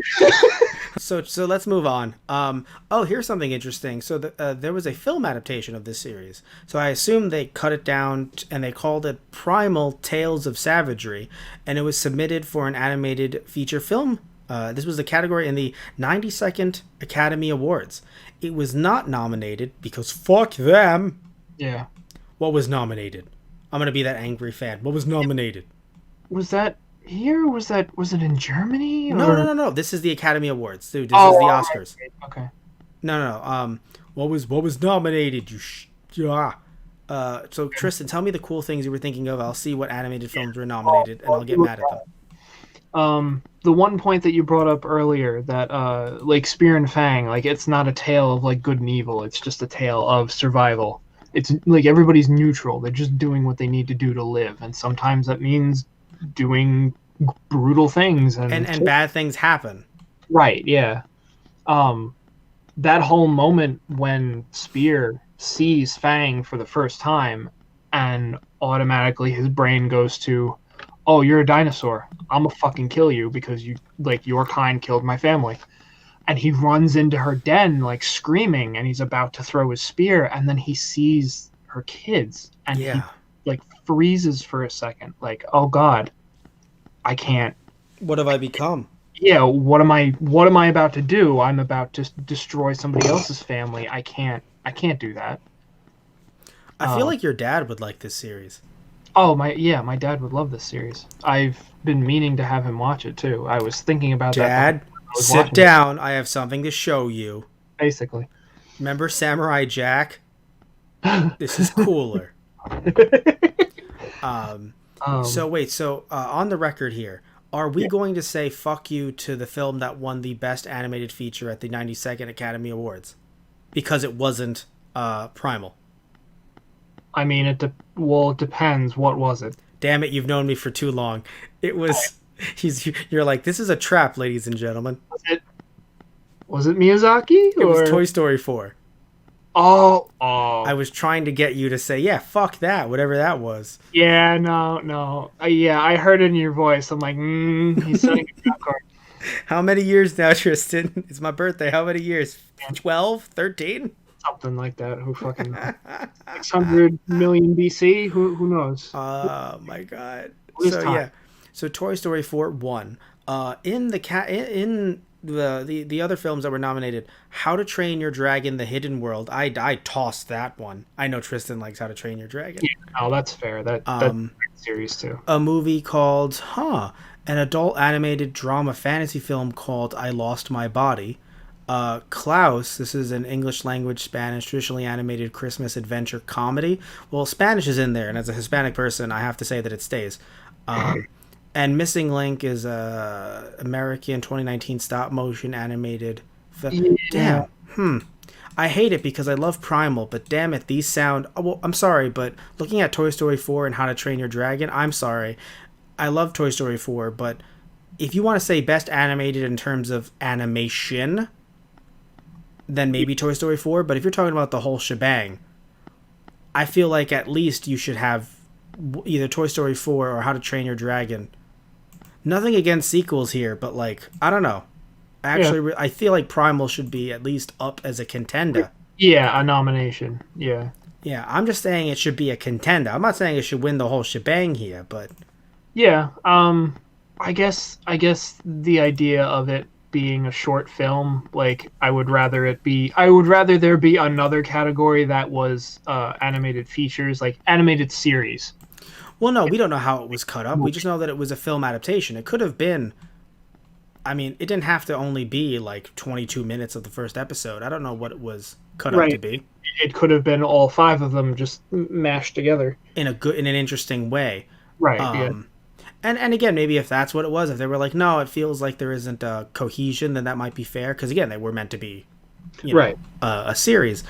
So let's move on. Oh, here's something interesting. So there was a film adaptation of this series. So I assume they cut it down and they called it Primal Tales of Savagery, and it was submitted for an animated feature film. This was the category in the 92nd Academy Awards. It was not nominated because fuck them. Yeah. What was nominated? I'm gonna be that angry fan. What was nominated? Was that here? Was it in Germany? No, Or... no, no, no. This is the Academy Awards, dude. This is the Oscars. Okay. No, no, no. What was nominated? So Tristan, tell me the cool things you were thinking of. I'll see what animated films were nominated, and I'll get mad at them. The one point that you brought up earlier, that like Spear and Fang, like it's not a tale of like good and evil. It's just a tale of survival. It's like everybody's neutral. They're just doing what they need to do to live, and sometimes that means doing brutal things And bad things happen. right, yeah. that whole moment when Spear sees Fang for the first time, and automatically his brain goes to, "Oh, you're a dinosaur. I'm gonna fucking kill you because you like your kind killed my family." And he runs into her den like screaming, and he's about to throw his spear, and then he sees her kids, and he Yeah. like freezes for a second, like, "Oh God, I can't." What have I become? Yeah, what am I about to do? I'm about to destroy somebody else's family. I can't do that. I feel Um, like your dad would like this series. oh my dad would love this series. I've been meaning to have him watch it too. I was thinking about that the whole Dad, time I was sit watching it, down. I have something to show you. basically. Remember Samurai Jack? This is cooler. Um, so um, wait, so on the record here, are we yeah, going to say fuck you to the film that won the best animated feature at the 92nd Academy Awards because it wasn't Primal? I mean well, it depends. What was it? Damn it, you've known me for too long. It was you're like this is a trap, ladies and gentlemen. Was it was it Miyazaki It was or Toy Story 4. I oh was trying to get you to say, "Yeah, fuck that," whatever that was. yeah, no, yeah, I heard it in your voice. I'm like, he's setting a trap card. How many years now, Tristan? It's my birthday. How many years? 12? 13? Something like that. Who fucking 600 million BC? Who knows? Oh my god. Who is So time? yeah. So Toy Story 4 won. In the the other films that were nominated, How to Train Your Dragon: The Hidden World. I tossed that one. I know Tristan likes How to Train Your Dragon. Yeah, no, that's fair. That's a great series too. A movie called an adult animated drama fantasy film called I Lost My Body. Klaus, this is an English language Spanish traditionally animated Christmas adventure comedy. Well, Spanish is in there, and as a Hispanic person, I have to say that it stays. Um, and Missing Link is a American 2019 stop motion animated. Yeah, Damn. I hate it because I love Primal, but damn it, these sound. Oh, well, I'm sorry, but looking at Toy Story 4 and How to Train Your Dragon, I'm sorry. I love Toy Story 4, but if you want to say best animated in terms of animation, then maybe Toy Story 4. But if you're talking about the whole shebang, I feel like at least you should have either Toy Story 4 or How to Train Your Dragon. Nothing against sequels here, but like, I don't know. yeah, Actually, I feel like Primal should be at least up as a contender. yeah. A nomination. Yeah, Yeah, I'm just saying it should be a contender. I'm not saying it should win the whole shebang here, but yeah. I guess the idea of it being a short film, like I would rather there be another category that was animated features, like animated series. well, no, we don't know how it was cut up. We just know that it was a film adaptation. It could have been. I mean, it didn't have to only be like 22 minutes of the first episode. I don't know what it was cut up to Right. be It could have been all five of them just mashed together. in an interesting way. Right. Yeah. Um, and again, maybe if that's what it was, if they were like, no, it feels like there isn't a cohesion, then that might be fair. Because again, they were meant to be, Right. a series,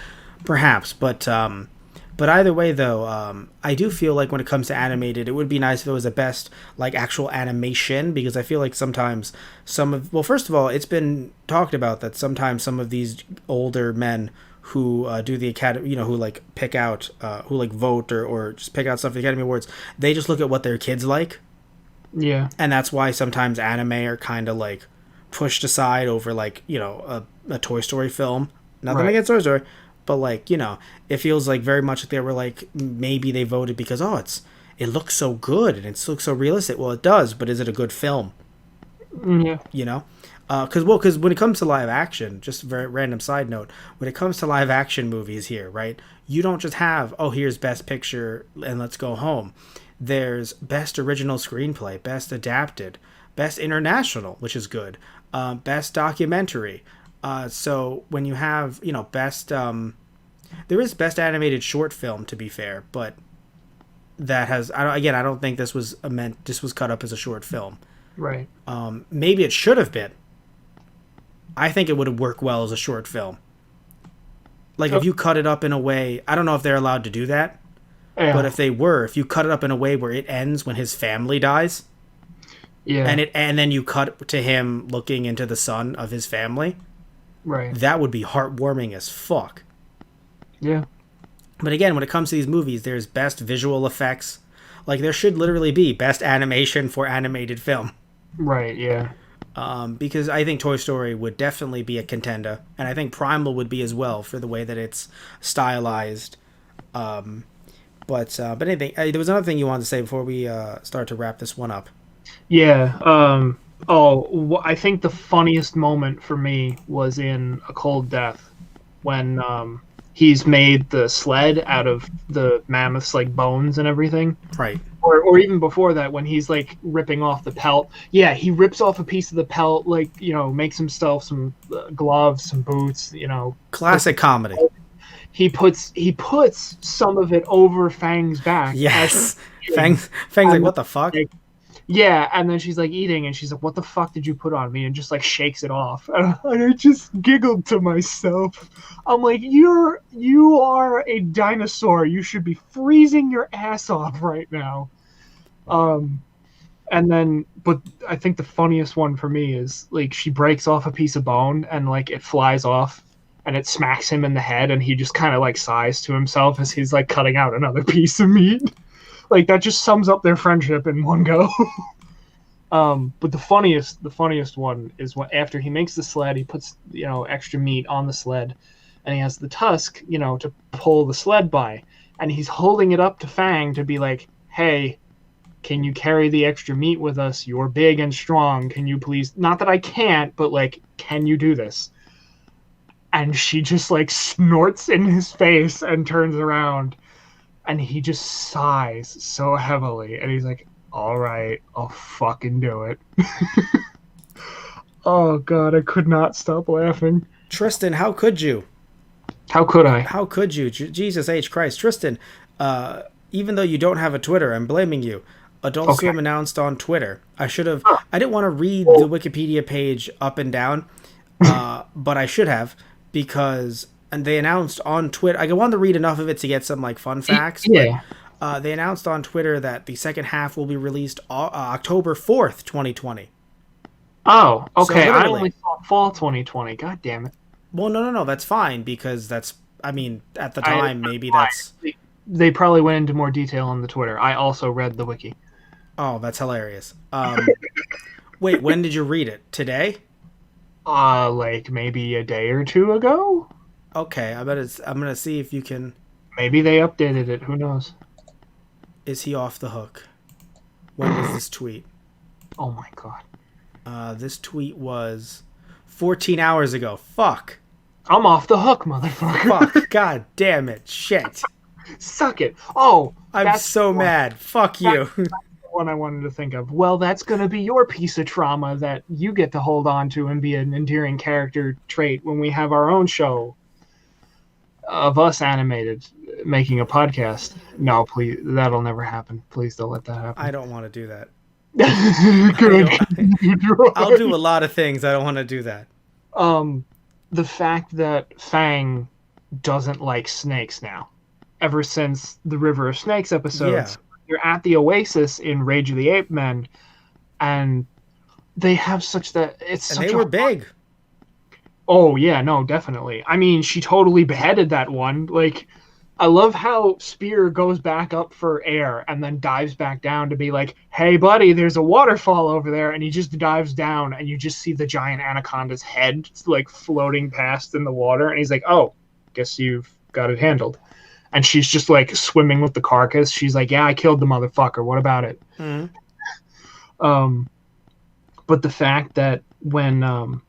perhaps. But either way, though, I do feel like when it comes to animated, it would be nice if it was a best like actual animation because I feel like sometimes first of all, it's been talked about that sometimes some of these older men who do the academy, who like pick out, who like vote or just pick out stuff for the Academy Awards, they just look at what their kids like, Yeah. and that's why sometimes anime are kind of like pushed aside over like a Toy Story film. Nothing Right. against Toy Story, but like it feels like very much like they were like maybe they voted because it looks so good and it looks so realistic. Well, it does, but is it a good film? Yeah. You know, because when it comes to live action, just a very random side note, when it comes to live action movies here, right? You don't just have here's best picture and let's go home. There's best original screenplay, best adapted, best international, which is good, best documentary. So when you have best, there is best animated short film to be fair, but that has I don't think this was cut up as a short film. Right. Maybe it should have been. I think it would have worked well as a short film. Like Oh, if you cut it up in a way, I don't know if they're allowed to do that, but yeah. if you cut it up in a way where it ends when his family dies, Yeah. and then you cut to him looking into the son of his family, Right. That would be heartwarming as fuck. Yeah. But again, when it comes to these movies, there's best visual effects. Like there should literally be best animation for animated film. Right. Yeah. Because I think Toy Story would definitely be a contender, and I think Primal would be as well for the way that it's stylized. But anything, there was another thing you wanted to say before we start to wrap this one up. Yeah. I think the funniest moment for me was in A Cold Death when he's made the sled out of the mammoth's like bones and everything. Right. Or even before that, when he's like ripping off the pelt. Yeah, he rips off a piece of the pelt, like, makes himself some gloves, some boots. Classic comedy. He puts some of it over Fang's back. Yes. Fang's like, what the fuck? Like, yeah, and then she's like eating, and she's like, "What the fuck did you put on me?" And just like shakes it off, and I just giggled to myself. I'm like, you are a dinosaur. You should be freezing your ass off right now. And then, but I think the funniest one for me is like she breaks off a piece of bone, and like it flies off, and it smacks him in the head, and he just kind of like sighs to himself as he's like cutting out another piece of meat. Like that just sums up their friendship in one go. But the funniest one is when after he makes the sled, he puts extra meat on the sled, and he has the tusk to pull the sled by, and he's holding it up to Fang to be like, "Hey, can you carry the extra meat with us? You're big and strong. Can you please? Not that I can't, but like, can you do this?" And she just like snorts in his face and turns around. And he just sighs so heavily, and he's like, "All right, I'll fucking do it." Oh god, I could not stop laughing. Tristan, how could you? How could I? How could you? Jesus H. Christ. Tristan, even though you don't have a Twitter, I'm blaming you. Adult Swim announced on Twitter. I didn't want to read the Wikipedia page up and down, but I should have, because and they announced on Twitter. I wanted to read enough of it to get some like fun facts. Yeah. But they announced on Twitter that the second half will be released October 4th, 2020. Oh, okay. So I only saw fall 2020. God damn it. Well, no, that's fine, because that's. I mean, at the time, maybe that's. They probably went into more detail on the Twitter. I also read the wiki. Oh, that's hilarious. Wait, when did you read it? Today? Like maybe a day or two ago. Okay, I'm gonna see if you can. Maybe they updated it. Who knows? Is he off the hook? When was this tweet? Oh my god. This tweet was 14 hours ago. Fuck. I'm off the hook, motherfucker. Fuck. God damn it. Shit. Suck it. Oh, I'm so mad. Fuck you. That's the one I wanted to think of. Well, that's going to be your piece of trauma that you get to hold on to and be an endearing character trait when we have our own show of us animated making a podcast. No, please. That'll never happen. Please don't let that happen. I don't want to do that. Good. I'll do a lot of things. I don't want to do that. The fact that Fang doesn't like snakes now, ever since the River of Snakes episodes, you're at the Oasis in Rage of the Ape Men, and they have such that it's. And such they were big. Oh yeah, no, definitely. I mean, she totally beheaded that one. Like, I love how Spear goes back up for air and then dives back down to be like, "Hey, buddy, there's a waterfall over there," and he just dives down, and you just see the giant anaconda's head like floating past in the water, and he's like, "Oh, guess you've got it handled." And she's just like swimming with the carcass. She's like, "Yeah, I killed the motherfucker. What about it?" Mm-hmm. But the fact that when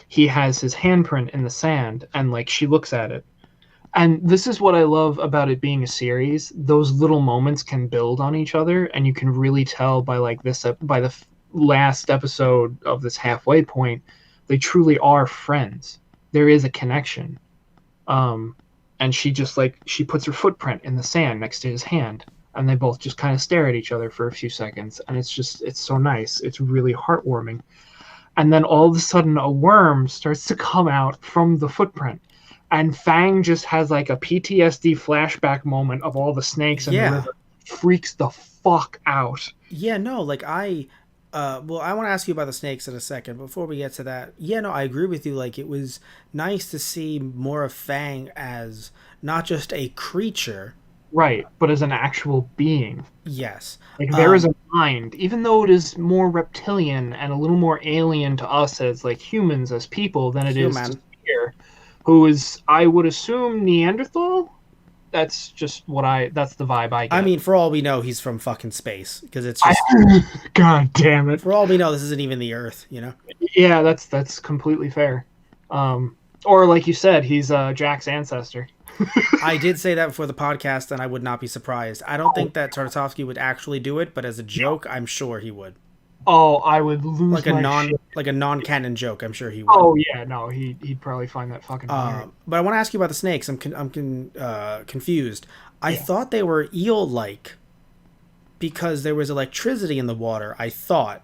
he has his handprint in the sand, and like she looks at it. And this is what I love about it being a series. Those little moments can build on each other, and you can really tell by like this by the last episode of this halfway point, they truly are friends. There is a connection. And she just like she puts her footprint in the sand next to his hand, and they both just kind of stare at each other for a few seconds, and it's so nice. It's really heartwarming. And then all of a sudden a worm starts to come out from the footprint. And Fang just has like a PTSD flashback moment of all the snakes in the river. Freaks the fuck out. Yeah, no, like well, I want to ask you about the snakes in a second. Before we get to that, yeah, no, I agree with you. Like, it was nice to see more of Fang as not just a creature. Right, but as an actual being. Yes. Like there is Um, a mind, even though it is more reptilian and a little more alien to us as like humans, as people, than it is to human. Spear, who is, I would assume, Neanderthal. That's the vibe I I get. mean, for all we know, he's from fucking space because it's I, just. God damn it. For all we know, this isn't even the Earth. You know. Yeah, that's completely fair. Um, or like you said, he's Jack's ancestor. I did say that before the podcast, and I would not be surprised. I don't think that Tartakovsky would actually do it, but as a joke, I'm sure he would. Oh, I would lose my shit. Like a non-canon joke, I'm sure he would. Oh yeah, no, he'd probably find that fucking hilarious. But I want to ask you about the snakes. Confused. I Yeah. thought they were eel-like because there was electricity in the water. I thought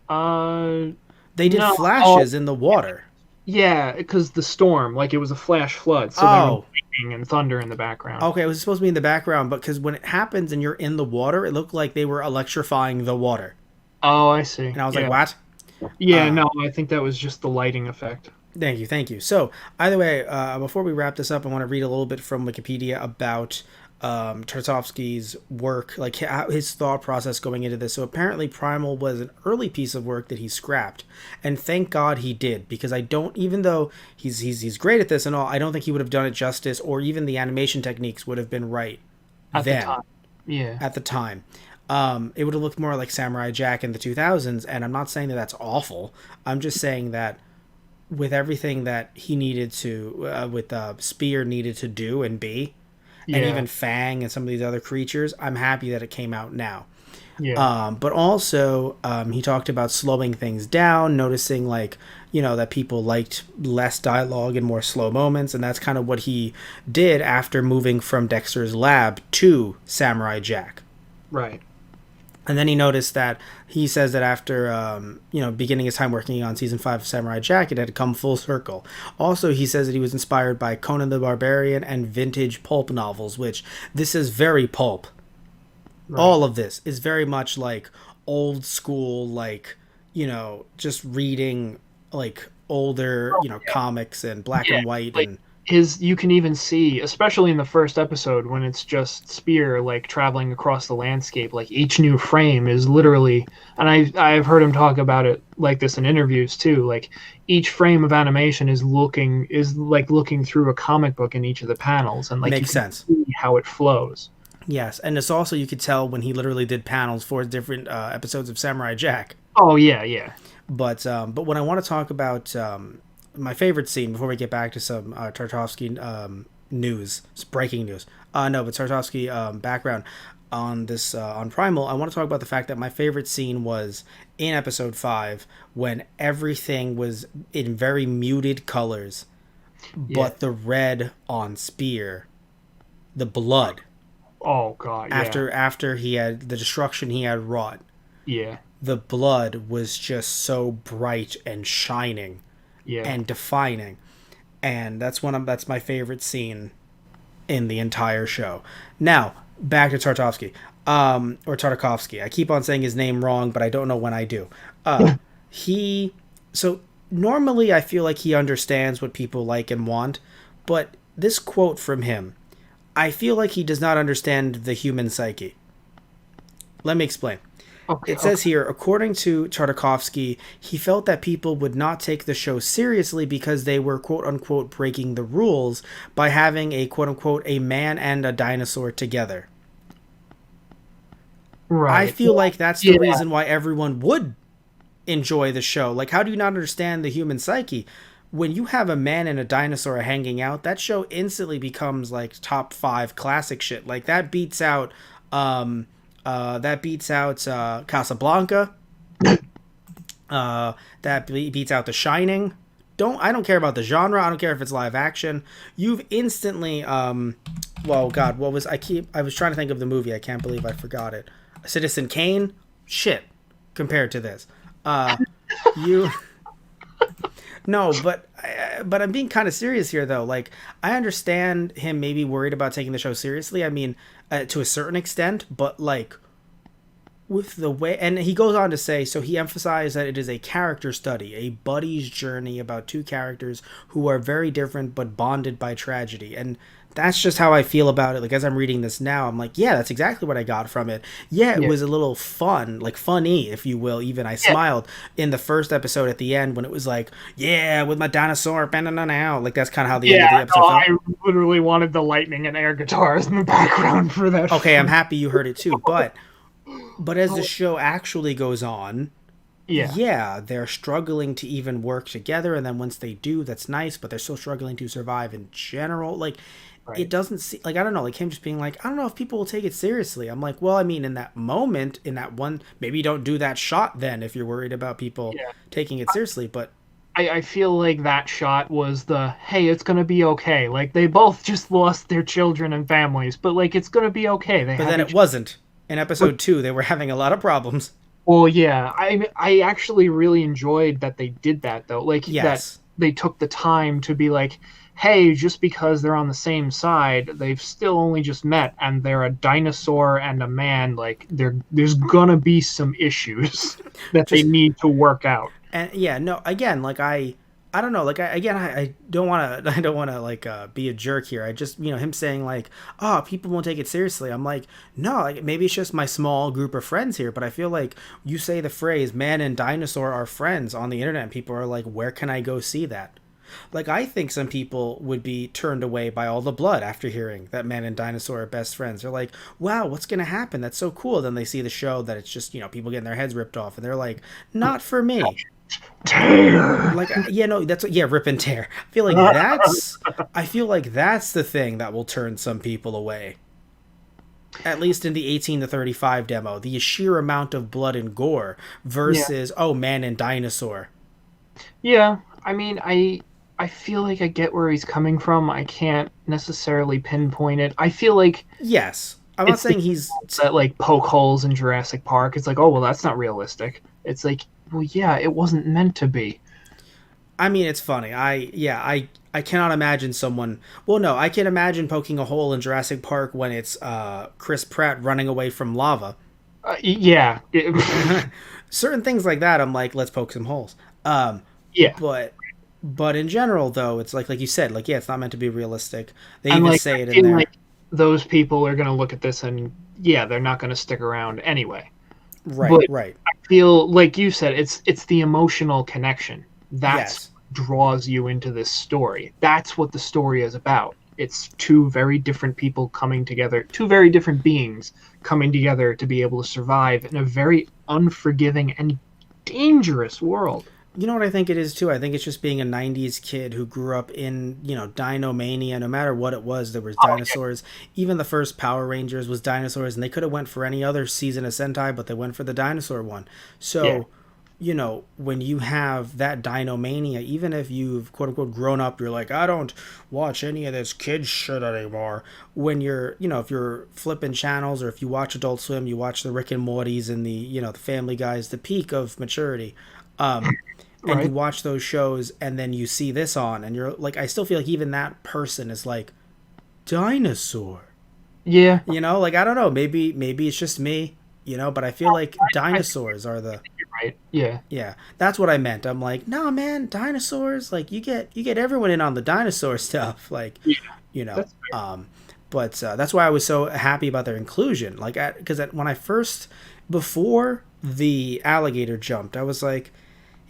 Uh, they did no. Oh, flashes in the water. yeah, because the storm, like it was a flash flood, so there was Oh, lightning and thunder in the background. okay. It was supposed to be in the background, but because when it happens and you're in the water, it looked like they were electrifying the water, Oh, I see. and I was like, Yeah. "What?" Yeah, Uh, no, I think that was just the lighting effect. Thank you, thank you. So, either way, before we wrap this up, I want to read a little bit from Wikipedia about Tartovsky's work, like his thought process going into this. So, apparently, Primal was an early piece of work that he scrapped, and thank God he did, because I don't, even though he's great at this and all, I don't think he would have done it justice, or even the animation techniques would have been right At the then time. Yeah. at the time. It would have looked more like Samurai Jack in the 2000s, and I'm not saying that that's awful. I'm just saying that with everything that he needed to, with Spear needed to do and be, and Yeah. even Fang and some of these other creatures, I'm happy that it came out now. Yeah. But also, he talked about slowing things down, noticing like that people liked less dialogue and more slow moments, and that's kind of what he did after moving from Dexter's Lab to Samurai Jack. Right. And then he noticed that he says that after beginning his time working on season 5 of Samurai Jack, it had come full circle. Also, he says that he was inspired by Conan the Barbarian and vintage pulp novels, which this is very pulp. Right. All of this is very much like old school, like just reading like older comics and black Yeah. and white Like and his you can even see, especially in the first episode when it's just Spear like traveling across the landscape, like each new frame is literally, and I've heard him talk about it like this in interviews too, like each frame of animation is like looking through a comic book in each of the panels, and like you makes can sense. see how it flows. Yes, and it's also you could tell when he literally did panels for different episodes of Samurai Jack. Oh yeah, yeah. But when I want to talk about my favorite scene before we get back to some Tartovsky news, it's breaking news. No, but Tartovsky background on this on Primal. I want to talk about the fact that my favorite scene was in episode 5 when everything was in very muted colors, Yeah. but the red on Spear, the blood Oh god, yeah. after he had the destruction he had wrought, Yeah. the blood was just so bright and shining Yeah. and defining, and that's my favorite scene in the entire show. Now back to Tartovsky, or Tartakovsky. I keep on saying his name wrong, but I don't know when I do. He so normally I feel like he understands what people like and want, but this quote from him, I feel like he does not understand the human psyche. Let me explain. Okay, It says okay. here, according to Tartakovsky, he felt that people would not take the show seriously because they were quote unquote breaking the rules by having a quote unquote a man and a dinosaur together. I Right. feel like that's the Yeah. reason why everyone would enjoy the show. Like, how do you not understand the human psyche? When you have a man and a dinosaur hanging out, that show instantly becomes like top 5 classic shit. Like that beats out Casablanca. That beats out The Shining. I don't care about the genre. I don't care if it's live action. You've instantly well, God, I was trying to think of the movie. I can't believe I forgot it. Citizen Kane. Shit, compared to this. You No, but I'm being kind of serious here though. Like, I understand him maybe worried about taking the show seriously. I mean, to a certain extent, but like with the way, and he goes on to say, so he emphasized that it is a character study, a buddy's journey about two characters who are very different but bonded by tragedy. And that's just how I feel about it. Like, as I'm reading this now, I'm like, yeah, that's exactly what I got from it. Yeah, it Yeah, was a little fun, like funny, if you will. Even I yeah, smiled in the first episode at the end when it was like, yeah, with my dinosaur, now. Like, that's kind of how the end of yeah. the No, episode felt. I literally wanted the lightning and air guitars in the background for that Okay, I'm fight. happy you heard it too. But as the show actually goes on, Yeah, yeah, they're struggling to even work together, and then once they do, that's nice, but they're still struggling to survive in general. Like, it right. doesn't seem like, I don't know, like him just being like, I don't know if people will take it seriously. I'm like, well, I mean, in that moment, in that one, maybe you don't do that shot then if you're worried about people Yeah. taking it seriously. But I feel like that shot was the hey, it's gonna be okay. Like they both just lost their children and families, but like it's gonna be okay. They but have then it each. wasn't. In But episode 2, they were having a lot of problems. well, yeah, I actually really enjoyed that they did that though. Like that Yes, they took the time to be like, hey, just because they're on the same side, they've still only just met, and they're a dinosaur and a man. Like there's gonna be some issues that they just need to work out. and yeah, no, again, like I don't know, like I don't want to I don't want to like be a jerk here. I just, him saying like, oh, people won't take it seriously. I'm like, no, like maybe it's just my small group of friends here, but I feel like you say the phrase man and dinosaur are friends on the internet, and people are like, where can I go see that? Like, I think some people would be turned away by all the blood after hearing that man and dinosaur are best friends. They're like, wow, what's going to happen? That's so cool. Then they see the show that it's just, people getting their heads ripped off, and they're like, not for me. Tear. Like, yeah, no, that's what, yeah, rip and tear. I feel like that's the thing that will turn some people away. At least in the 18 to 35 demo, the sheer amount of blood and gore Yeah. versus, oh, man and dinosaur. Yeah, I mean, I feel like I get where he's coming from. I can't necessarily pinpoint it. I feel like Yes. I'm not it's the saying he's that like poke holes in Jurassic Park. It's like, oh well, that's not realistic. It's like, well, yeah, it wasn't meant to be. I mean, it's funny. I cannot imagine someone. Well, no, I can imagine poking a hole in Jurassic Park when it's Chris Pratt running away from lava. Yeah, Certain things like that, I'm like, let's poke some holes. yeah, But in general, though, it's like you said, like, yeah, it's not meant to be realistic. They and even like say it I in feel like there. those people are gonna look at this and yeah, they're not gonna stick around anyway. Right, But right. feel like you said it's the emotional connection that's Yes. what draws you into this story. That's what the story is about. It's two very different people coming together, two very different beings coming together to be able to survive in a very unforgiving and dangerous world. You know what I think it is too? I think it's just being a 90s kid who grew up in, Dino Mania. No matter what it was, there was Oh dinosaurs. Even the first Power Rangers was dinosaurs, and they could have went for any other season of Sentai, but they went for the dinosaur one. yeah, So, when you have that Dino Mania, even if you've quote unquote grown up, you're like, I don't watch any of this kids shit anymore. When you're, if you're flipping channels, or if you watch Adult Swim, you watch the Rick and Mortys and the, the Family Guys, the peak of maturity. And you right. watch those shows, and then you see this on, and you're like, I still feel like even that person is like, dinosaur. Yeah, Like, I don't know, maybe it's just me, but I feel like I think dinosaurs are the, you're right. Yeah, yeah, that's what I meant. I'm like, nah, man, dinosaurs, like, you get everyone in on the dinosaur stuff, like, yeah, you know that's fair. um but that's why I was so happy about their inclusion, like, because when I first, before the alligator jumped, I was like,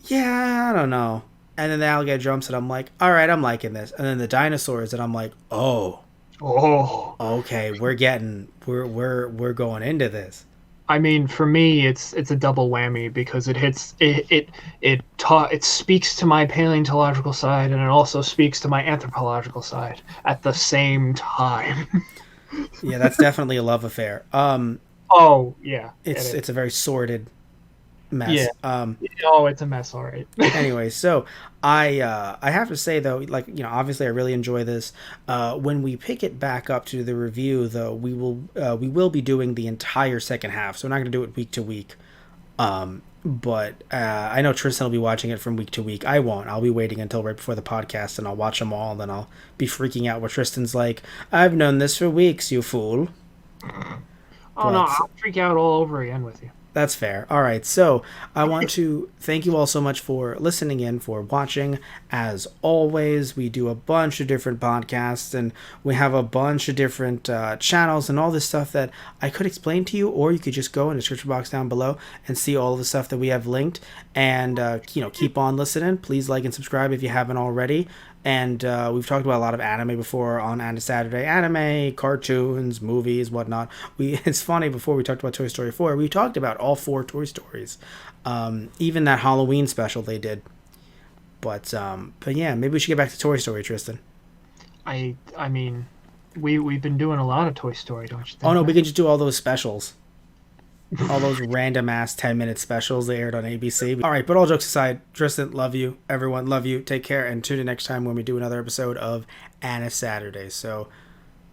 yeah, I don't know. And then the alligator jumps, and I'm like, all right, I'm liking this. And then the dinosaurs, and I'm like, oh, Oh, okay, we're going into this. I mean, for me, it's a double whammy because it hits it speaks to my paleontological side and it also speaks to my anthropological side at the same time. Yeah, that's definitely a love affair. Oh yeah, it It's is. a very sordid Yeah. mess. Oh, it's a mess. All right. Anyway, so I have to say though, like, obviously I really enjoy this. When we pick it back up to the review, though, we will be doing the entire second half, so we're not going to do it week to week. But I know Tristan will be watching it from week to week. I won't. I'll be waiting until right before the podcast, and I'll watch them all. And then I'll be freaking out where Tristan's like, "I've known this for weeks, you fool." Oh no, But I'll freak out all over again with you. That's fair. All right. So I want to thank you all so much for listening in, for watching. As always, we do a bunch of different podcasts and we have a bunch of different channels and all this stuff that I could explain to you, or you could just go in the description box down below and see all of the stuff that we have linked. And, keep on listening. Please like and subscribe if you haven't already. And we've talked about a lot of anime before on AniSaturday. Anime, cartoons, movies, whatnot. It's funny, before we talked about Toy Story 4, we talked about all four Toy Stories. Even that Halloween special they did. But yeah, maybe we should get back to Toy Story, Tristan. I mean, we've been doing a lot of Toy Story, don't you Oh think, no, we man? can just do all those specials. All those random ass 10-minute specials they aired on ABC. All right, but all jokes aside, Tristan, love you. Everyone, love you. Take care, and tune in next time when we do another episode of Anna Saturday. So,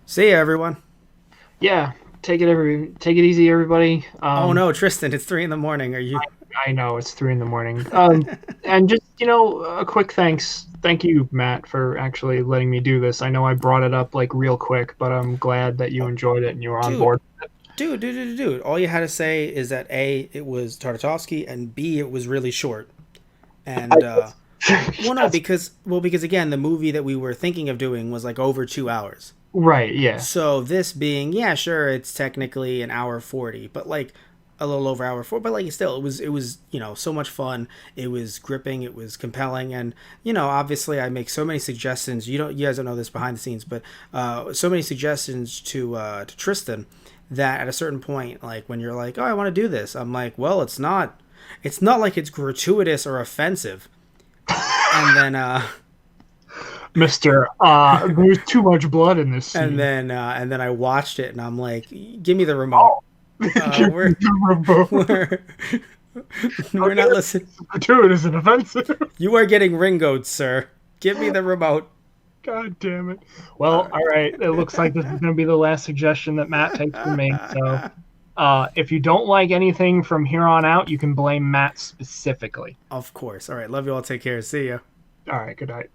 see ya, everyone. Yeah, take it easy, everybody. Oh no, Tristan, it's 3 in the morning. Are you? I know it's 3 in the morning. And just a quick thank you, Matt, for actually letting me do this. I know I brought it up like real quick, but I'm glad that you Oh, enjoyed it and you were on dude, board. dude. All you had to say is that A, it was Tartakovsky, and B, it was really short. And well, no, That's because again, the movie that we were thinking of doing was like over 2 hours. right. Yeah. So this being, yeah, sure, it's technically an hour 40, but like a little over hour 4, but like still, it was so much fun. It was gripping, it was compelling, and obviously I make so many suggestions. You guys don't know this behind the scenes, but so many suggestions to Tristan that at a certain point, like when you're like, oh, I want to do this, I'm like, well, it's not like it's gratuitous or offensive, and then Mister, there's too much blood in this and scene. then I watched it and I'm like, give me the remote. Oh, give me We're the remote. we're we're Okay, not listening. gratuitous and offensive. You are getting ringoed, sir. Give me the remote. God damn it. All Well, right. all right. It looks like this is going to be the last suggestion that Matt takes from me. So, if you don't like anything from here on out, you can blame Matt specifically. Of course. All right. Love you all. Take care. See ya. All right. Good night.